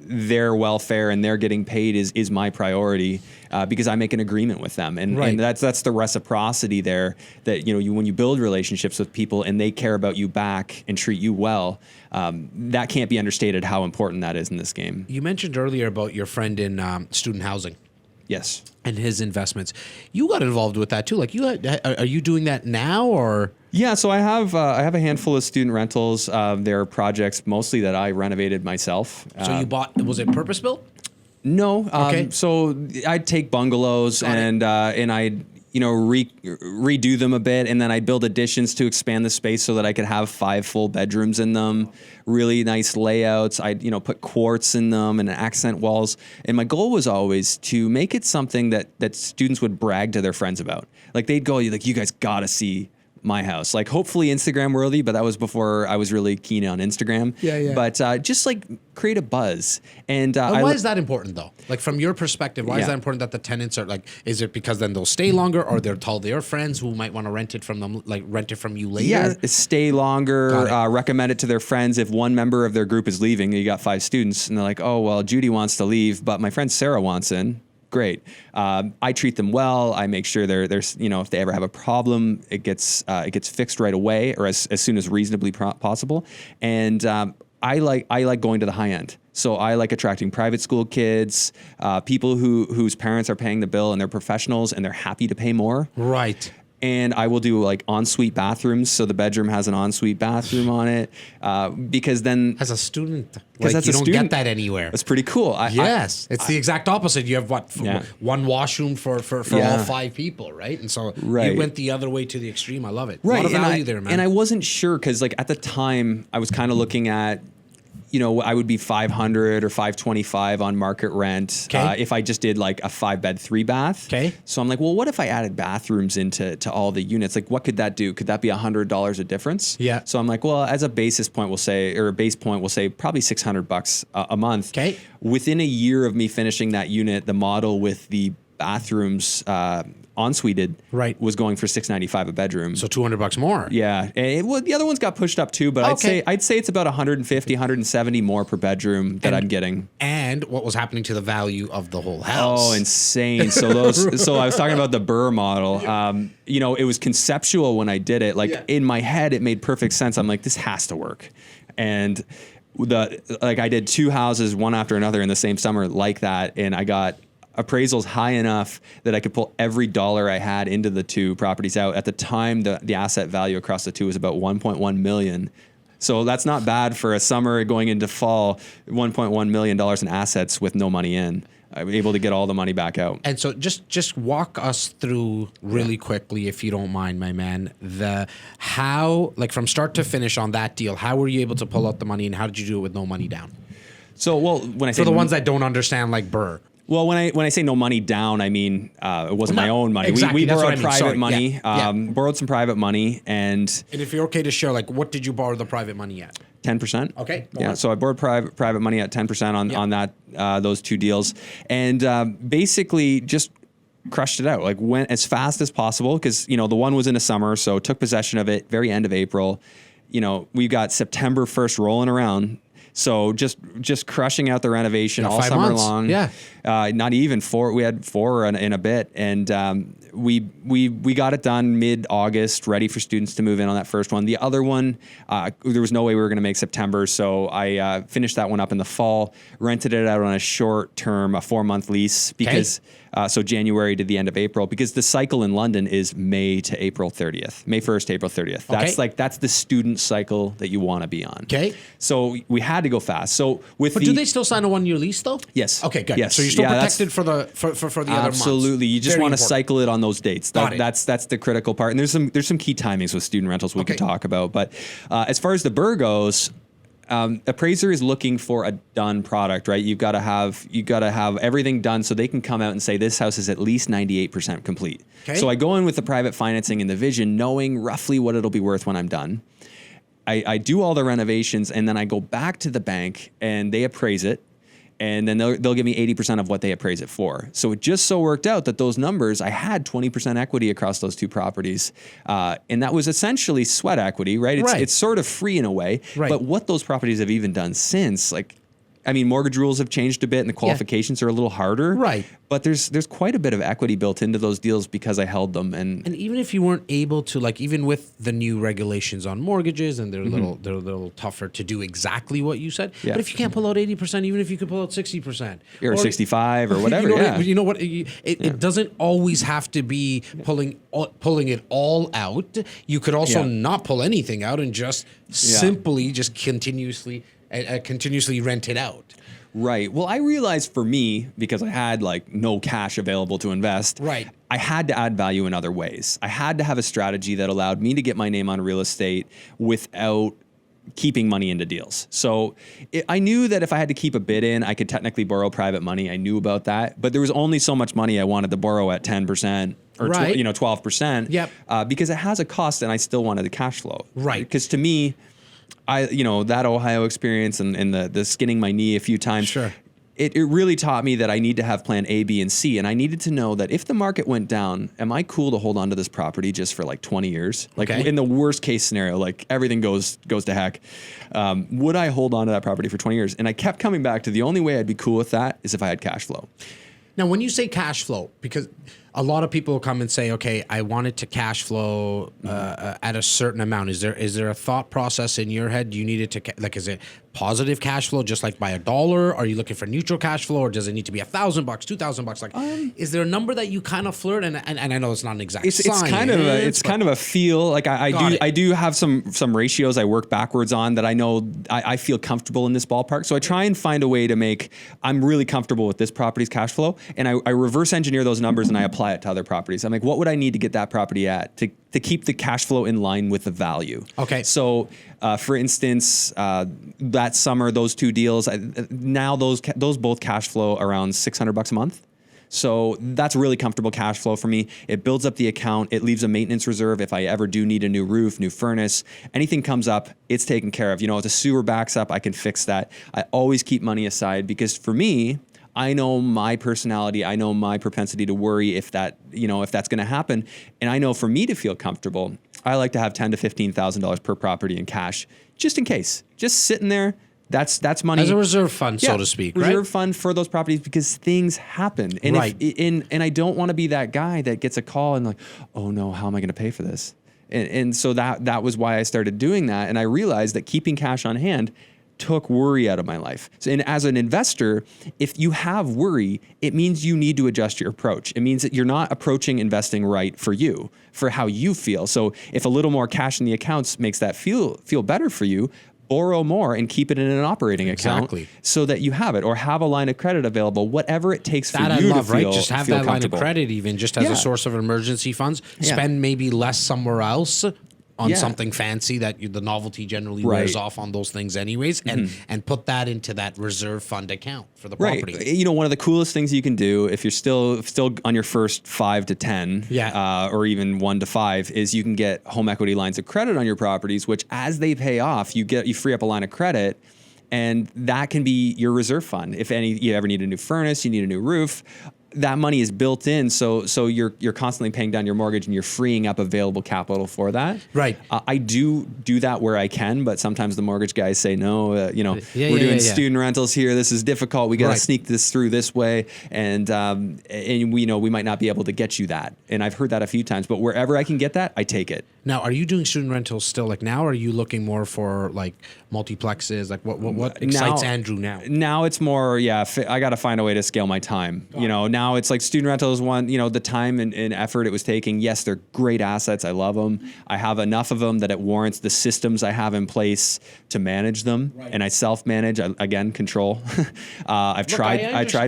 Their welfare and their getting paid is my priority because I make an agreement with them. And that's the reciprocity there that, when you build relationships with people and they care about you back and treat you well, that can't be understated how important that is in this game. You mentioned earlier about your friend in student housing. Yes. And his investments. You got involved with that too. Like are you doing that now or? Yeah, so I have a handful of student rentals. They're projects mostly that I renovated myself. So you bought, was it purpose built? No. So I'd take bungalows and I'd redo them a bit, and then I'd build additions to expand the space so that I could have 5 full bedrooms in them. Really nice layouts. I'd put quartz in them and accent walls. And my goal was always to make it something that students would brag to their friends about. Like they'd go, like, you guys gotta see my house. Like hopefully Instagram worthy, but that was before I was really keen on Instagram. Yeah. But just like create a buzz. And why is that important though? Like from your perspective, why is that important that the tenants are like, is it because then they'll stay longer or they'll tell their friends who might want to rent it from them, like rent it from you later? Yeah, stay longer, recommend it to their friends. If one member of their group is leaving, you got 5 students and they're like, oh, well, Judy wants to leave, but my friend Sarah wants in. Great. I treat them well. I make sure there's if they ever have a problem, it gets fixed right away or as soon as reasonably possible. And I like going to the high end. So I like attracting private school kids, people whose parents are paying the bill and they're professionals and they're happy to pay more. Right. And I will do like ensuite bathrooms. So the bedroom has an ensuite bathroom on it. Because then As a student, Because like, as you a don't student, get that anywhere. That's pretty cool. Yes, it's the exact opposite. You have Yeah. one washroom for Yeah. all 5 people, right? And so Right. you went the other way to the extreme. I love it. Right. A lot of and value I, there, man. And I wasn't sure because like at the time I was kind of looking at, you know, I would be 500 or 525 on market rent 'Kay. if I just did like a 5-bed, 3-bath. 'Kay. So I'm like, well, what if I added bathrooms into all the units? Like, what could that do? Could that be $100 a difference? Yeah. So I'm like, well, as a basis point, we'll say, or a base point, we'll say probably $600 a month. 'Kay. Within a year of me finishing that unit, the model with the bathrooms ensuited Right. was going for $695 a bedroom. So $200 more. Yeah, and well, the other ones got pushed up too, but Okay. I'd say it's about 150, 170 more per bedroom that I'm getting. And what was happening to the value of the whole house? Oh, insane! So I was talking about the Burr model. You know, it was conceptual when I did it. Like in my head, it made perfect sense. I'm like, this has to work, and I did 2 houses one after another in the same summer like that, and I got appraisals high enough that I could pull every dollar I had into the 2 properties out. At the time, the asset value across the 2 was about $1.1 million. So that's not bad for a summer going into fall, $1.1 million in assets with no money in. I was able to get all the money back out. And so just walk us through really quickly, if you don't mind, my man, how, like from start to finish on that deal, how were you able to pull out the money and how did you do it with no money down? So, well, when I say For the ones that don't understand, like Burr. Well, when I say no money down, I mean it wasn't my own money. Exactly, We that's what borrowed I mean. private Sorry. money, Yeah. borrowed some private money, and And if you're okay to share, like, what did you borrow the private money at? 10%. Okay, go Yeah. on. So I borrowed private money at 10% on that those 2 deals, and basically just crushed it out. Like went as fast as possible because you know the one was in the summer, so took possession of it very end of April. You know we got September 1st rolling around. So just crushing out the renovation all 5 summer months. long. Yeah. Not even 4. We had 4 in a bit, and we got it done mid-August, ready for students to move in on that first one. The other one, there was no way we were going to make September, so I finished that one up in the fall. Rented it out on a short term, a 4-month lease because so January to the end of April, because the cycle in London is May to April 30th, May 1st to April 30th. That's the student cycle that you want to be on. Okay. So we had to go fast. So with But do they still sign a 1-year lease though? Yes. Okay, good. Yes. So you're still Yeah, that's- protected for the other months. Absolutely. You just Very want to important. cycle it on those dates. Got it. That's the critical part. And there's some key timings with student rentals we Okay. could talk about. But as far as the Burr goes, appraiser is looking for a done product, right? You've got to have everything done so they can come out and say this house is at least 98% complete. Okay. So I go in with the private financing and the vision, knowing roughly what it'll be worth when I'm done. I do all the renovations and then I go back to the bank and they appraise it. And then they'll give me 80% of what they appraise it for. So it just so worked out that those numbers, I had 20% equity across those 2 properties. And that was essentially sweat equity, right? It's sort of free in a way. Right. But what those properties have even done since, like, I mean, mortgage rules have changed a bit and the qualifications are a little harder. Right. But there's quite a bit of equity built into those deals because I held them. And even if you weren't able to, like, even with the new regulations on mortgages and they're a little tougher to do exactly what you said. Yeah. But if you can't pull out 80%, even if you could pull out 60%. or 65 or whatever, you know what? It doesn't always have to be pulling it all out. You could also not pull anything out and just simply just continuously rent it out. Right. Well, I realized for me, because I had like no cash available to invest, Right. I had to add value in other ways. I had to have a strategy that allowed me to get my name on real estate without keeping money into deals. So I knew that if I had to keep a bid in, I could technically borrow private money. I knew about that, but there was only so much money I wanted to borrow at 10% or 12%. Yep. Because it has a cost and I still wanted the cash flow. Right. Because to me, that Ohio experience and the skinning my knee a few times, Sure. it really taught me that I need to have plan A, B, and C. And I needed to know that if the market went down, am I cool to hold on to this property just for like 20 years? Like in the worst case scenario, like everything goes to heck. Would I hold on to that property for 20 years? And I kept coming back to the only way I'd be cool with that is if I had cash flow. Now, when you say cash flow, because a lot of people come and say, okay, I want it to cash flow at a certain amount. Is there a thought process in your head? Do you need it to, is it positive cash flow, just like by $1? Are you looking for neutral cash flow, or does it need to be $1,000, $2,000? Like, is there a number that you kind of flirt? And I know it's not an exact science. It's kind of a feel. Like I do have some ratios I work backwards on that I know I feel comfortable in this ballpark. So I try and find a way to make, I'm really comfortable with this property's cash flow, and I reverse engineer those numbers and I apply it to other properties. I'm like, what would I need to get that property at to keep the cash flow in line with the value? Okay. So, for instance, that summer, those 2 deals, now those both cash flow around $600 a month. So that's really comfortable cash flow for me. It builds up the account. It leaves a maintenance reserve. If I ever do need a new roof, new furnace, anything comes up, it's taken care of. If the sewer backs up, I can fix that. I always keep money aside, because for me, I know my personality. I know my propensity to worry if that's going to happen. And I know for me to feel comfortable, I like to have $10,000 to $15,000 per property in cash, just in case, just sitting there. That's money as a reserve fund, so to speak, right? Reserve fund for those properties, because things happen. And and I don't want to be that guy that gets a call and like, oh no, how am I going to pay for this? And so that was why I started doing that. And I realized that keeping cash on hand took worry out of my life. And as an investor, if you have worry, it means you need to adjust your approach. It means that you're not approaching investing right for you, for how you feel. So if a little more cash in the accounts makes that feel better for you, borrow more and keep it in an operating account so that you have it, or have a line of credit available, whatever it takes for you to feel, just have that line of credit, even just as a source of emergency funds. Spend maybe less somewhere else on something fancy that the novelty generally wears off on those things anyways, and put that into that reserve fund account for the property. Right. One of the coolest things you can do if you're still on your first 5 to 10, or even 1 to 5, is you can get home equity lines of credit on your properties, which as they pay off, you free up a line of credit. And that can be your reserve fund. If you ever need a new furnace, you need a new roof, that money is built in, so you're constantly paying down your mortgage, and you're freeing up available capital for that. Right. I do that where I can, but sometimes the mortgage guys say no. We're doing student rentals here. This is difficult. We got to sneak this through this way, and we might not be able to get you that. And I've heard that a few times. But wherever I can get that, I take it. Now, are you doing student rentals still? Like now, or are you looking more for like multiplexes? Like what excites Andrew now? Now it's more, I got to find a way to scale my time. Now it's like student rentals one, the time and effort it was taking. Yes, they're great assets. I love them. I have enough of them that it warrants the systems I have in place to manage them. And I self-manage, again, control. I tried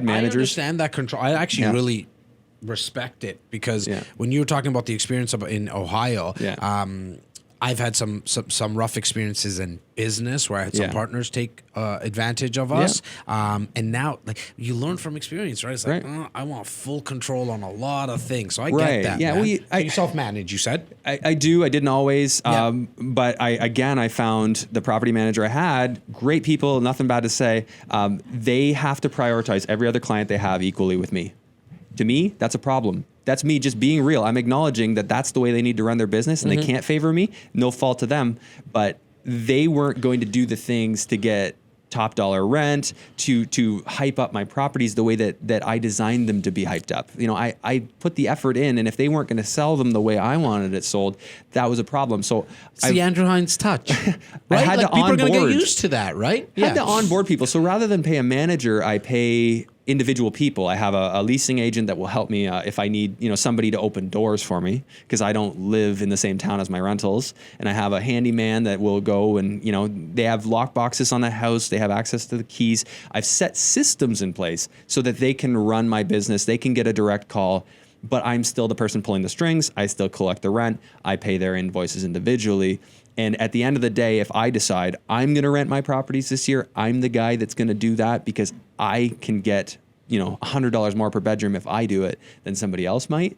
managers. I understand that control. I actually really respect it, because when you were talking about the experience in Ohio, I've had some rough experiences in business where I had some partners take advantage of us. And now, like, you learn from experience, right? It's like, I want full control on a lot of things. So I get that. Yeah, you self-manage, you said? I do. I didn't always. But I found the property manager I had, great people, nothing bad to say. They have to prioritize every other client they have equally with me. To me, that's a problem. That's me just being real. I'm acknowledging that that's the way they need to run their business, and they can't favor me. No fault to them, but they weren't going to do the things to get top dollar rent, to hype up my properties the way that I designed them to be hyped up. I put the effort in, and if they weren't going to sell them the way I wanted it sold, that was a problem. So it's the Andrew Hines touch, right? I had to people onboard. are going to get used to that, right? Had to onboard people. So rather than pay a manager, I pay individual people. I have a leasing agent that will help me if I need somebody to open doors for me, because I don't live in the same town as my rentals. And I have a handyman that will go and they have lock boxes on the house. They have access to the keys. I've set systems in place so that they can run my business. They can get a direct call, but I'm still the person pulling the strings. I still collect the rent. I pay their invoices individually. And at the end of the day, if I decide I'm going to rent my properties this year, I'm the guy that's going to do that, because I can get, $100 more per bedroom if I do it than somebody else might.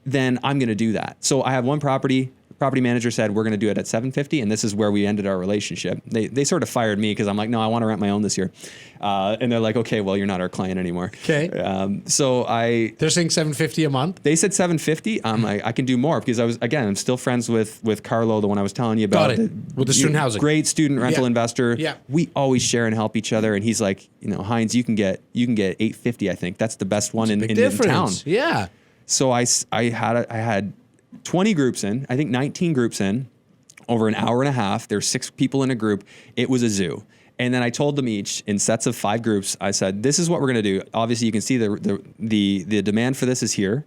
Then I'm going to do that. So I have one property. Property manager said, we're going to do it at $750, and this is where we ended our relationship. They sort of fired me because I'm like, no, I want to rent my own this year. And they're like, okay, well, you're not our client anymore. Okay. They're saying $750 a month? They said $750. I can do more, because I'm still friends with Carlo, the one I was telling you about. Got it. With the student housing. Great student rental investor. Yeah. We always share and help each other. And he's like, Hines, you can get $850, I think. That's the best one in town. Yeah. So I had 20 groups in, I think 19 groups in, over an hour and a half. There's 6 people in a group. It was a zoo. And then I told them each in sets of 5 groups, I said, this is what we're going to do. Obviously, you can see the demand for this is here.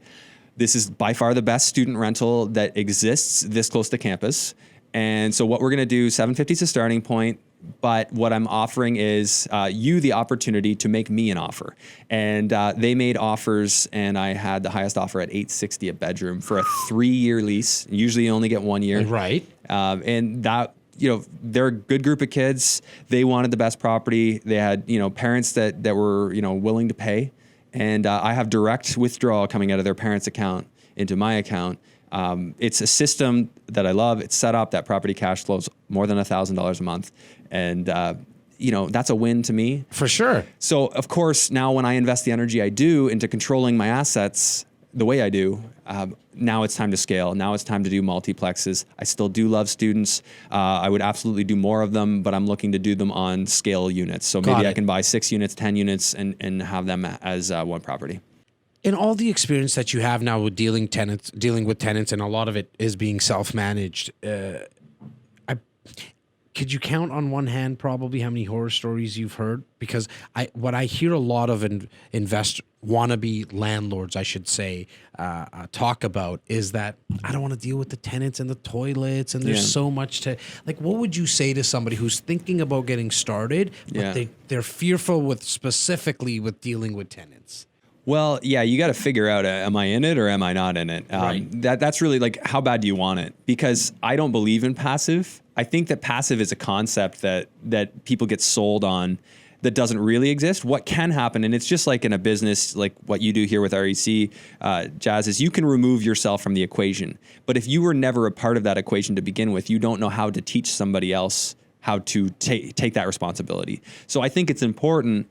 This is by far the best student rental that exists this close to campus. And so what we're going to do, $750 is a starting point. But what I'm offering is you the opportunity to make me an offer. And they made offers, and I had the highest offer at $860 a bedroom for a 3-year lease. Usually you only get 1 year. Right. And that, they're a good group of kids. They wanted the best property. They had, parents that were, willing to pay. And I have direct withdrawal coming out of their parents' account into my account. It's a system that I love. It's set up that property cash flows more than $1,000 a month. And, that's a win to me. For sure. So, of course, now when I invest the energy I do into controlling my assets the way I do, now it's time to scale. Now it's time to do multiplexes. I still do love students. I would absolutely do more of them, but I'm looking to do them on scale units. So maybe I can buy 6 units, 10 units, and have them as one property. In all the experience that you have now with dealing with tenants, and a lot of it is being self-managed, could you count on one hand probably how many horror stories you've heard? Because what I hear a lot of wannabe landlords, I should say, talk about is that I don't want to deal with the tenants and the toilets, and there's so much to like. What would you say to somebody who's thinking about getting started, but they're fearful specifically with dealing with tenants? Well, yeah, you got to figure out, am I in it or am I not in it? Right. That's really like, how bad do you want it? Because I don't believe in passive. I think that passive is a concept that people get sold on that doesn't really exist. What can happen, and it's just like in a business, like what you do here with REC, Jas, is you can remove yourself from the equation. But if you were never a part of that equation to begin with, you don't know how to teach somebody else how to take that responsibility. So I think it's important,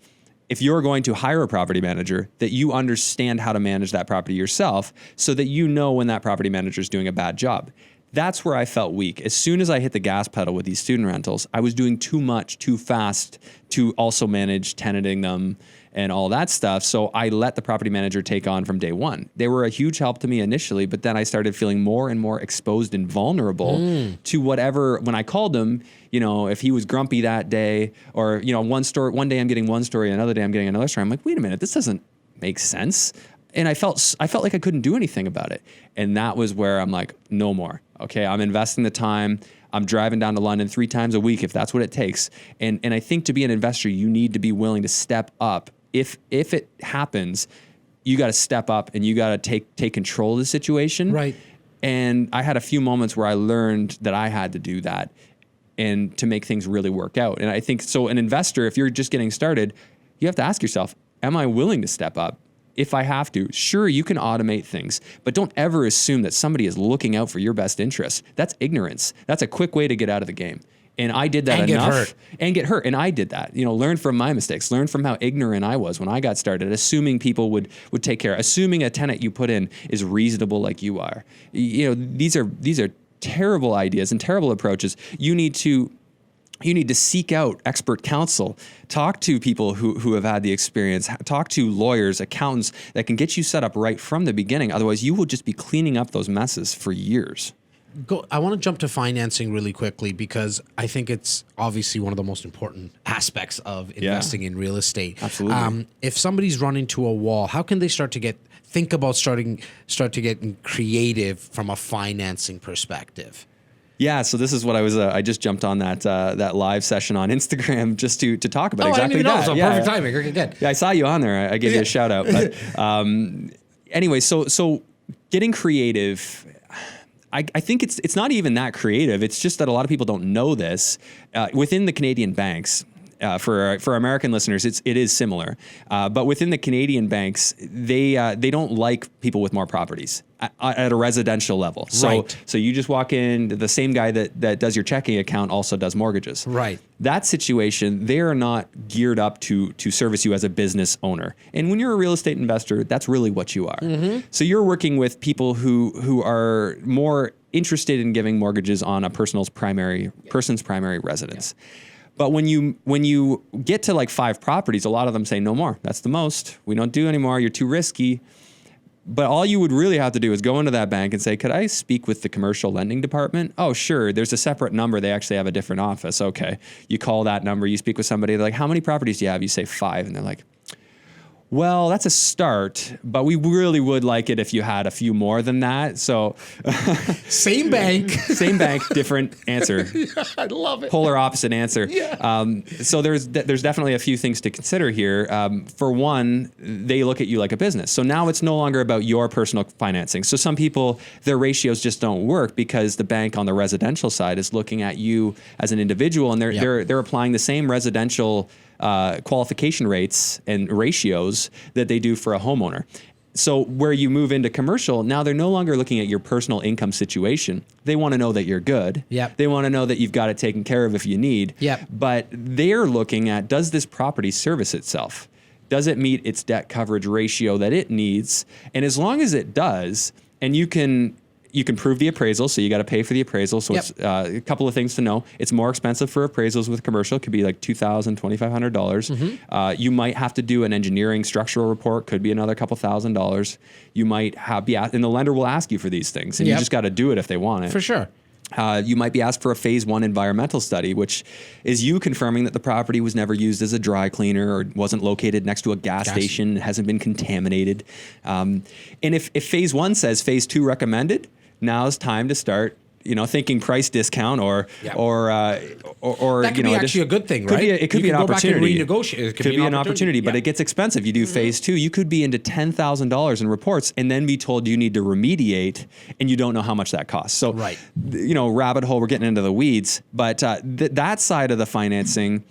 if you're going to hire a property manager, that you understand how to manage that property yourself so that you know when that property manager is doing a bad job. That's where I felt weak. As soon as I hit the gas pedal with these student rentals, I was doing too much, too fast to also manage tenanting them and all that stuff. So I let the property manager take on from day one. They were a huge help to me initially, but then I started feeling more and more exposed and vulnerable to whatever, when I called him, if he was grumpy that day, or, one day I'm getting one story, another day I'm getting another story. I'm like, wait a minute, this doesn't make sense. And I felt like I couldn't do anything about it. And that was where I'm like, no more. Okay, I'm investing the time. I'm driving down to London 3 times a week if that's what it takes. And I think to be an investor, you need to be willing to step up. If it happens, you got to step up and you got to take control of the situation. Right. And I had a few moments where I learned that I had to do that and to make things really work out. And I think, so an investor, if you're just getting started, you have to ask yourself, am I willing to step up? If I have to, sure, you can automate things, but don't ever assume that somebody is looking out for your best interests. That's ignorance. That's a quick way to get out of the game. And I did that and enough and get hurt. And I did that, learn from my mistakes, learn from how ignorant I was when I got started, assuming people would take care, assuming a tenant you put in is reasonable like you are. These are terrible ideas and terrible approaches. You need to seek out expert counsel, talk to people who have had the experience, talk to lawyers, accountants that can get you set up right from the beginning. Otherwise, you will just be cleaning up those messes for years. I want to jump to financing really quickly because I think it's obviously one of the most important aspects of investing in real estate. Absolutely. If somebody's run into a wall, how can they start to get creative from a financing perspective? Yeah, so this is what I just jumped on that live session on Instagram just to talk about exactly I didn't even that. know. So perfect timing. Okay, good. Yeah, I saw you on there. I gave you a shout out. But anyway, so getting creative, I think it's not even that creative. It's just that a lot of people don't know this. Within the Canadian banks, for American listeners, it is similar. But within the Canadian banks, they don't like people with more properties at a residential level. So you just walk in, the same guy that does your checking account also does mortgages. Right. That situation, they are not geared up to service you as a business owner. And when you're a real estate investor, that's really what you are. Mm-hmm. So you're working with people who are more interested in giving mortgages on a person's primary residence. Yeah. But when you get to like 5 properties, a lot of them say no more. That's the most. We don't do anymore. You're too risky. But all you would really have to do is go into that bank and say, could I speak with the commercial lending department? Oh, sure. There's a separate number. They actually have a different office. Okay. You call that number. You speak with somebody. They're like, how many properties do you have? You say 5. And they're like, well, that's a start, but we really would like it if you had a few more than that. So Same bank. same bank, different answer. I love it. Polar opposite answer. Yeah. So there's definitely a few things to consider here. For one, they look at you like a business. So now it's no longer about your personal financing. So some people, their ratios just don't work because the bank on the residential side is looking at you as an individual, and they're applying the same residential qualification rates and ratios that they do for a homeowner. So where you move into commercial, now they're no longer looking at your personal income situation. They want to know that you're good. Yep. They want to know that you've got it taken care of if you need. Yep. But they're looking at, does this property service itself? Does it meet its debt coverage ratio that it needs? And as long as it does, and you can prove the appraisal, so you got to pay for the appraisal. So Yep. it's a couple of things to know. It's more expensive for appraisals with commercial. It could be like $2,000, $2,500. You might have to do an engineering structural report. Could be another couple $1,000s. You might and the lender will ask you for these things, and you Yep. just got to do it if they want it. For sure. You might be asked for a phase 1 environmental study, which is you confirming that the property was never used as a dry cleaner or wasn't located next to a gas station, hasn't been contaminated. And if phase 1 says phase 2 recommended, now is time to start, thinking price discount or That could be actually a good thing, right? It could be an opportunity. Go back and renegotiate. It could be an opportunity, but yeah. it gets expensive. You do phase 2, you could be into $10,000 in reports and then be told you need to remediate, and you don't know how much that costs. So, Right. Rabbit hole, we're getting into the weeds, but that side of the financing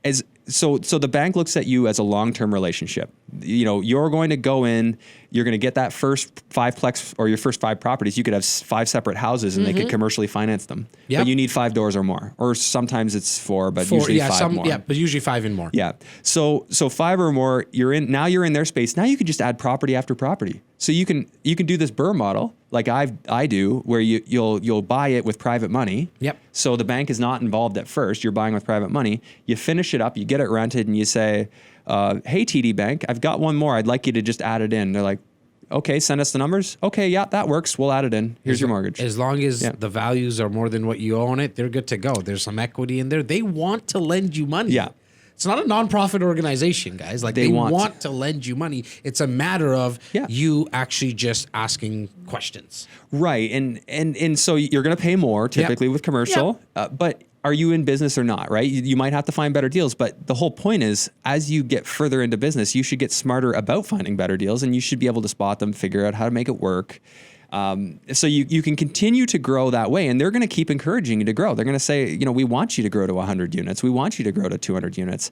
is. So the bank looks at you as a long-term relationship. You're going to go in, you're going to get that first 5-plex or your first 5 properties. You could have 5 separate houses and they could commercially finance them. Yep. But you need 5 doors or more. Or sometimes it's 4, but usually 5 more. Yeah, but usually 5 and more. Yeah. So 5 or more, you're in their space. Now you can just add property after property. So you can do this BRRRR model like I do, where you'll buy it with private money. Yep. So the bank is not involved at first. You're buying with private money. You finish it up, you get it rented, and you say, hey, TD Bank, I've got one more. I'd like you to just add it in. They're like, okay, send us the numbers. Okay, yeah, that works. We'll add it in. Here's your mortgage. As long as the values are more than what you own it, they're good to go. There's some equity in there. They want to lend you money. Yeah. It's not a nonprofit organization, guys. Like they want to lend you money. It's a matter of you actually just asking questions. Right. And so you're going to pay more typically with commercial, but are you in business or not, right? You might have to find better deals, but the whole point is as you get further into business, you should get smarter about finding better deals, and you should be able to spot them, figure out how to make it work. So you can continue to grow that way, and they're going to keep encouraging you to grow. They're going to say, we want you to grow to 100 units. We want you to grow to 200 units.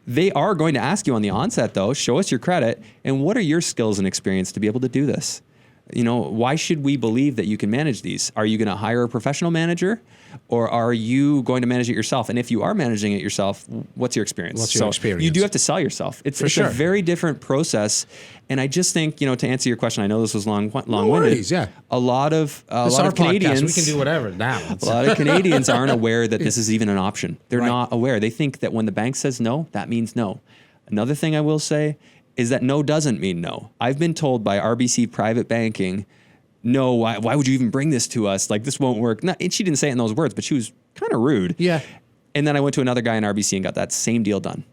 They are going to ask you on the onset, though, show us your credit, and what are your skills and experience to be able to do this? Why should we believe that you can manage these? Are you going to hire a professional manager, or are you going to manage it yourself? And if you are managing it yourself, what's your experience? What's your experience? You do have to sell yourself. It's a very different process. And I just think, to answer your question, I know this was long-winded. No worries, yeah. A lot of Canadians, we can do whatever now. a lot of Canadians aren't aware that this is even an option. They're not aware. They think that when the bank says no, that means no. Another thing I will say is that no doesn't mean no. I've been told by RBC Private Banking, no, why would you even bring this to us? Like, this won't work. And she didn't say it in those words, but she was kind of rude. Yeah. And then I went to another guy in RBC and got that same deal done.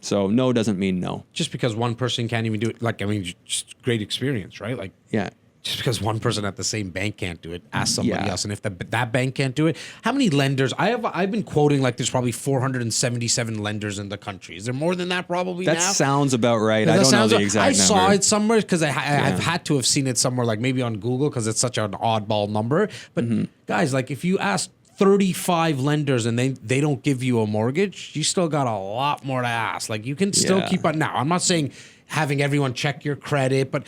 So no doesn't mean no. Just because one person can't even do it, just great experience, right? Like, Yeah. just because one person at the same bank can't do it, ask somebody else. And if that bank can't do it, how many lenders? I've been quoting like there's probably 477 lenders in the country. Is there more than that probably now? That sounds about right. I don't know the exact number. I saw it somewhere because I've had to have seen it somewhere, like maybe on Google, because it's such an oddball number. But guys, like if you ask 35 lenders and they don't give you a mortgage, you still got a lot more to ask. Like you can still keep on. Now, I'm not saying having everyone check your credit, but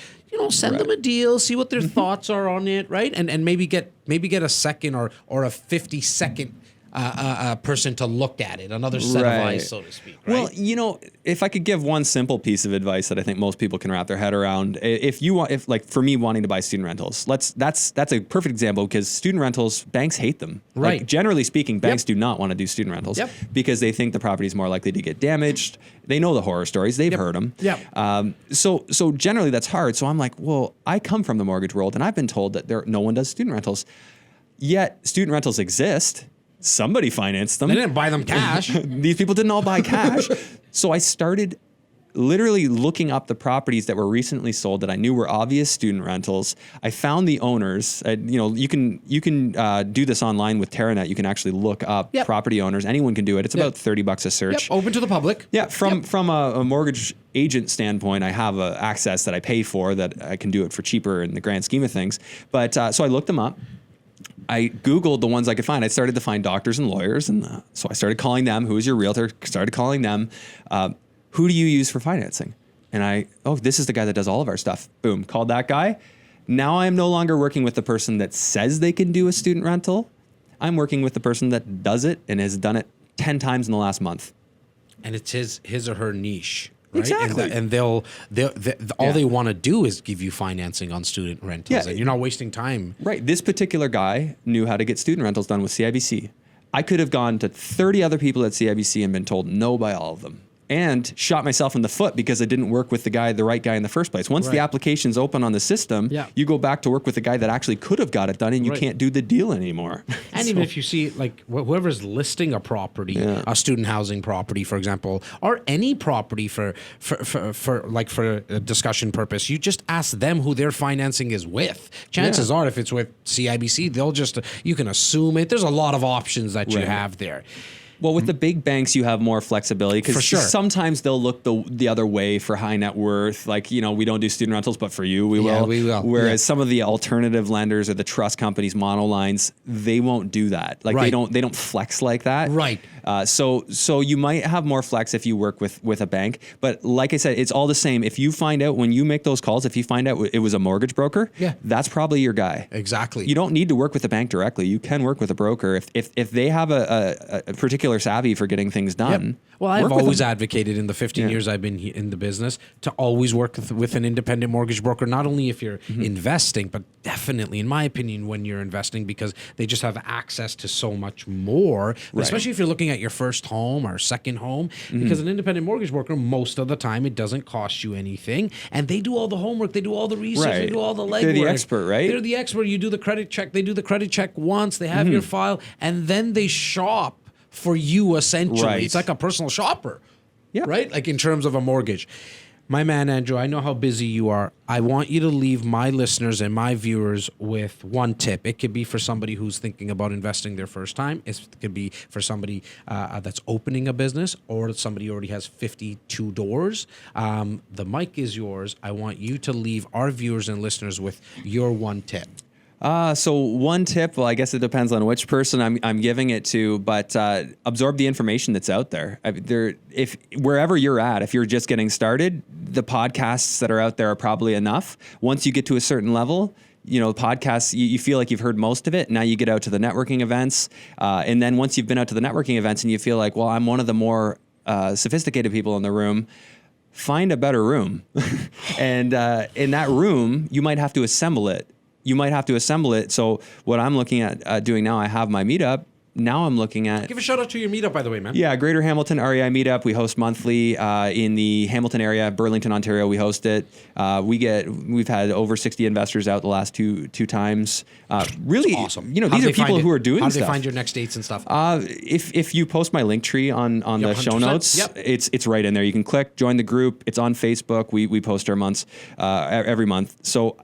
send them a deal, see what their thoughts are on it, right? And maybe get a second or a 50-second a person to look at it, another set of eyes, so to speak. Right? Well, you know, if I could give one simple piece of advice that I think most people can wrap their head around, if like for me wanting to buy student rentals, that's a perfect example, because student rentals, banks hate them. Right. Like, generally speaking, banks do not want to do student rentals because they think the property is more likely to get damaged. They know the horror stories. They've heard them. So generally that's hard. So I'm like, well, I come from the mortgage world, and I've been told that no one does student rentals. Yet student rentals exist. Somebody financed them. They didn't buy them cash. These people didn't all buy cash. So I started literally looking up the properties that were recently sold that I knew were obvious student rentals. I found the owners. You can do this online with Tenant. You can actually look up property owners. Anyone can do it. It's about $30 a search. Open to the public. Yeah, from a mortgage agent standpoint, I have access that I pay for, that I can do it for cheaper in the grand scheme of things. But so I looked them up. I Googled the ones I could find. I started to find doctors and lawyers. And so I started calling them. Who is your realtor? Started calling them. Who do you use for financing? And this is the guy that does all of our stuff. Boom, called that guy. Now I'm no longer working with the person that says they can do a student rental. I'm working with the person that does it and has done it 10 times in the last month. And it's his or her niche. Right? Exactly. And they'll all they want to do is give you financing on student rentals, and you're not wasting time. Right. This particular guy knew how to get student rentals done with CIBC. I could have gone to 30 other people at CIBC and been told no by all of them, and shot myself in the foot because I didn't work with the right guy in the first place. Once the application's open on the system, you go back to work with the guy that actually could have got it done, and you can't do the deal anymore. And even if you see, like, whoever's listing a property, a student housing property, for example, or any property for a discussion purpose, you just ask them who their financing is with. Chances are, if it's with CIBC, you can assume it. There's a lot of options that you have there. Well, with the big banks, you have more flexibility, because sometimes they'll look the other way for high net worth. Like, we don't do student rentals, but for you, we will. We will. Whereas some of the alternative lenders or the trust companies, monolines, they won't do that. Like, they don't flex like that. Right. So you might have more flex if you work with a bank. But like I said, it's all the same. If you find out when you make those calls, if you find out it was a mortgage broker, that's probably your guy. Exactly. You don't need to work with the bank directly. You can work with a broker if they have a particular savvy for getting things done. Well, I've always advocated in the 15 years I've been in the business to always work with an independent mortgage broker, not only if you're investing, but definitely, in my opinion, when you're investing, because they just have access to so much more, especially if you're looking at your first home or second home, because an independent mortgage broker, most of the time, it doesn't cost you anything, and they do all the homework, they do all the research, they do all the legwork. They're the expert, right? They're the expert. You do the credit check. They do the credit check once. They have your file, and then they shop for you, essentially. Right. It's like a personal shopper, Yeah. right? Like in terms of a mortgage. My man, Andrew, I know how busy you are. I want you to leave my listeners and my viewers with one tip. It could be for somebody who's thinking about investing their first time. It could be for somebody that's opening a business, or somebody who already has 52 doors. The mic is yours. I want you to leave our viewers and listeners with your one tip. So one tip, well, I guess it depends on which person I'm giving it to, but absorb the information that's out there. If wherever you're at, if you're just getting started, the podcasts that are out there are probably enough. Once you get to a certain level, podcasts, you feel like you've heard most of it. Now you get out to the networking events. And then once you've been out to the networking events and you feel like, well, I'm one of the more sophisticated people in the room, find a better room. And in that room, you might have to assemble it. So what I'm looking at doing now, I have my meetup. Now I'm looking at... Give a shout out to your meetup, by the way, man. Yeah, Greater Hamilton REI meetup. We host monthly in the Hamilton area, Burlington, Ontario. We host it. We've had over 60 investors out the last two times. Really That's awesome. These are people who are doing stuff. How do they find your next dates and stuff? If you post my link tree on the show notes, it's right in there. You can click, join the group. It's on Facebook. We post our months every month. So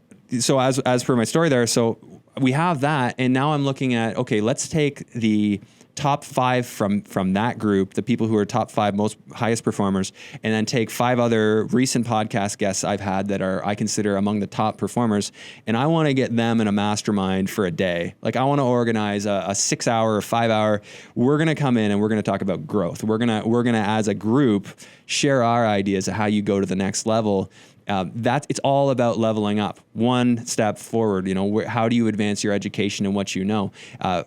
as per my story there, so we have that, and now I'm looking at, okay, let's take the top 5 from that group, the people who are top 5 most highest performers, and then take 5 other recent podcast guests I've had that I consider among the top performers, and I want to get them in a mastermind for a day. Like, I want to organize a 6-hour or 5-hour. We're going to come in and we're going to talk about growth. We're gonna as a group share our ideas of how you go to the next level. It's all about leveling up, one step forward. How do you advance your education and what you know?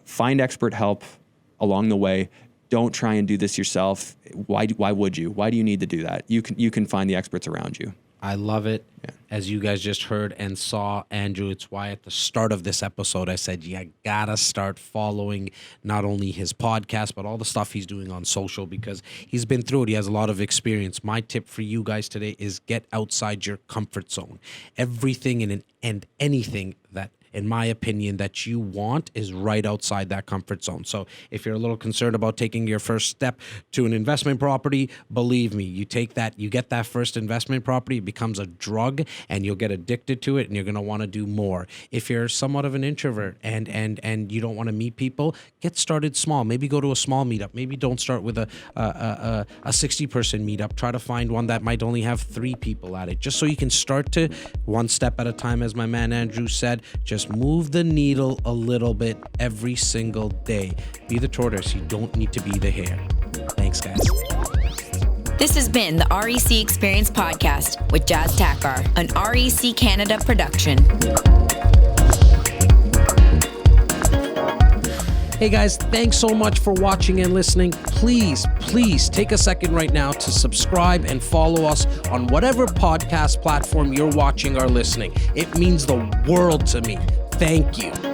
Find expert help. along the way. Don't try and do this yourself. Why would you? Why do you need to do that? You can find the experts around you. I love it. Yeah. As you guys just heard and saw, Andrew, it's why at the start of this episode, I said, you gotta start following not only his podcast, but all the stuff he's doing on social, because he's been through it. He has a lot of experience. My tip for you guys today is get outside your comfort zone. Everything and anything that, in my opinion, that you want is right outside that comfort zone. So if you're a little concerned about taking your first step to an investment property, believe me, you get that first investment property, it becomes a drug and you'll get addicted to it and you're going to want to do more. If you're somewhat of an introvert and you don't want to meet people, get started small. Maybe go to a small meetup. Maybe don't start with a 60-person meetup. Try to find one that might only have 3 people at it, just so you can start to one step at a time, as my man Andrew said. Just move the needle a little bit every single day. Be the tortoise. You don't need to be the hare. Thanks, guys. This has been the REC Experience Podcast with Jas Takhar, an REC Canada production. Hey guys, thanks so much for watching and listening. Please take a second right now to subscribe and follow us on whatever podcast platform you're watching or listening. It means the world to me. Thank you.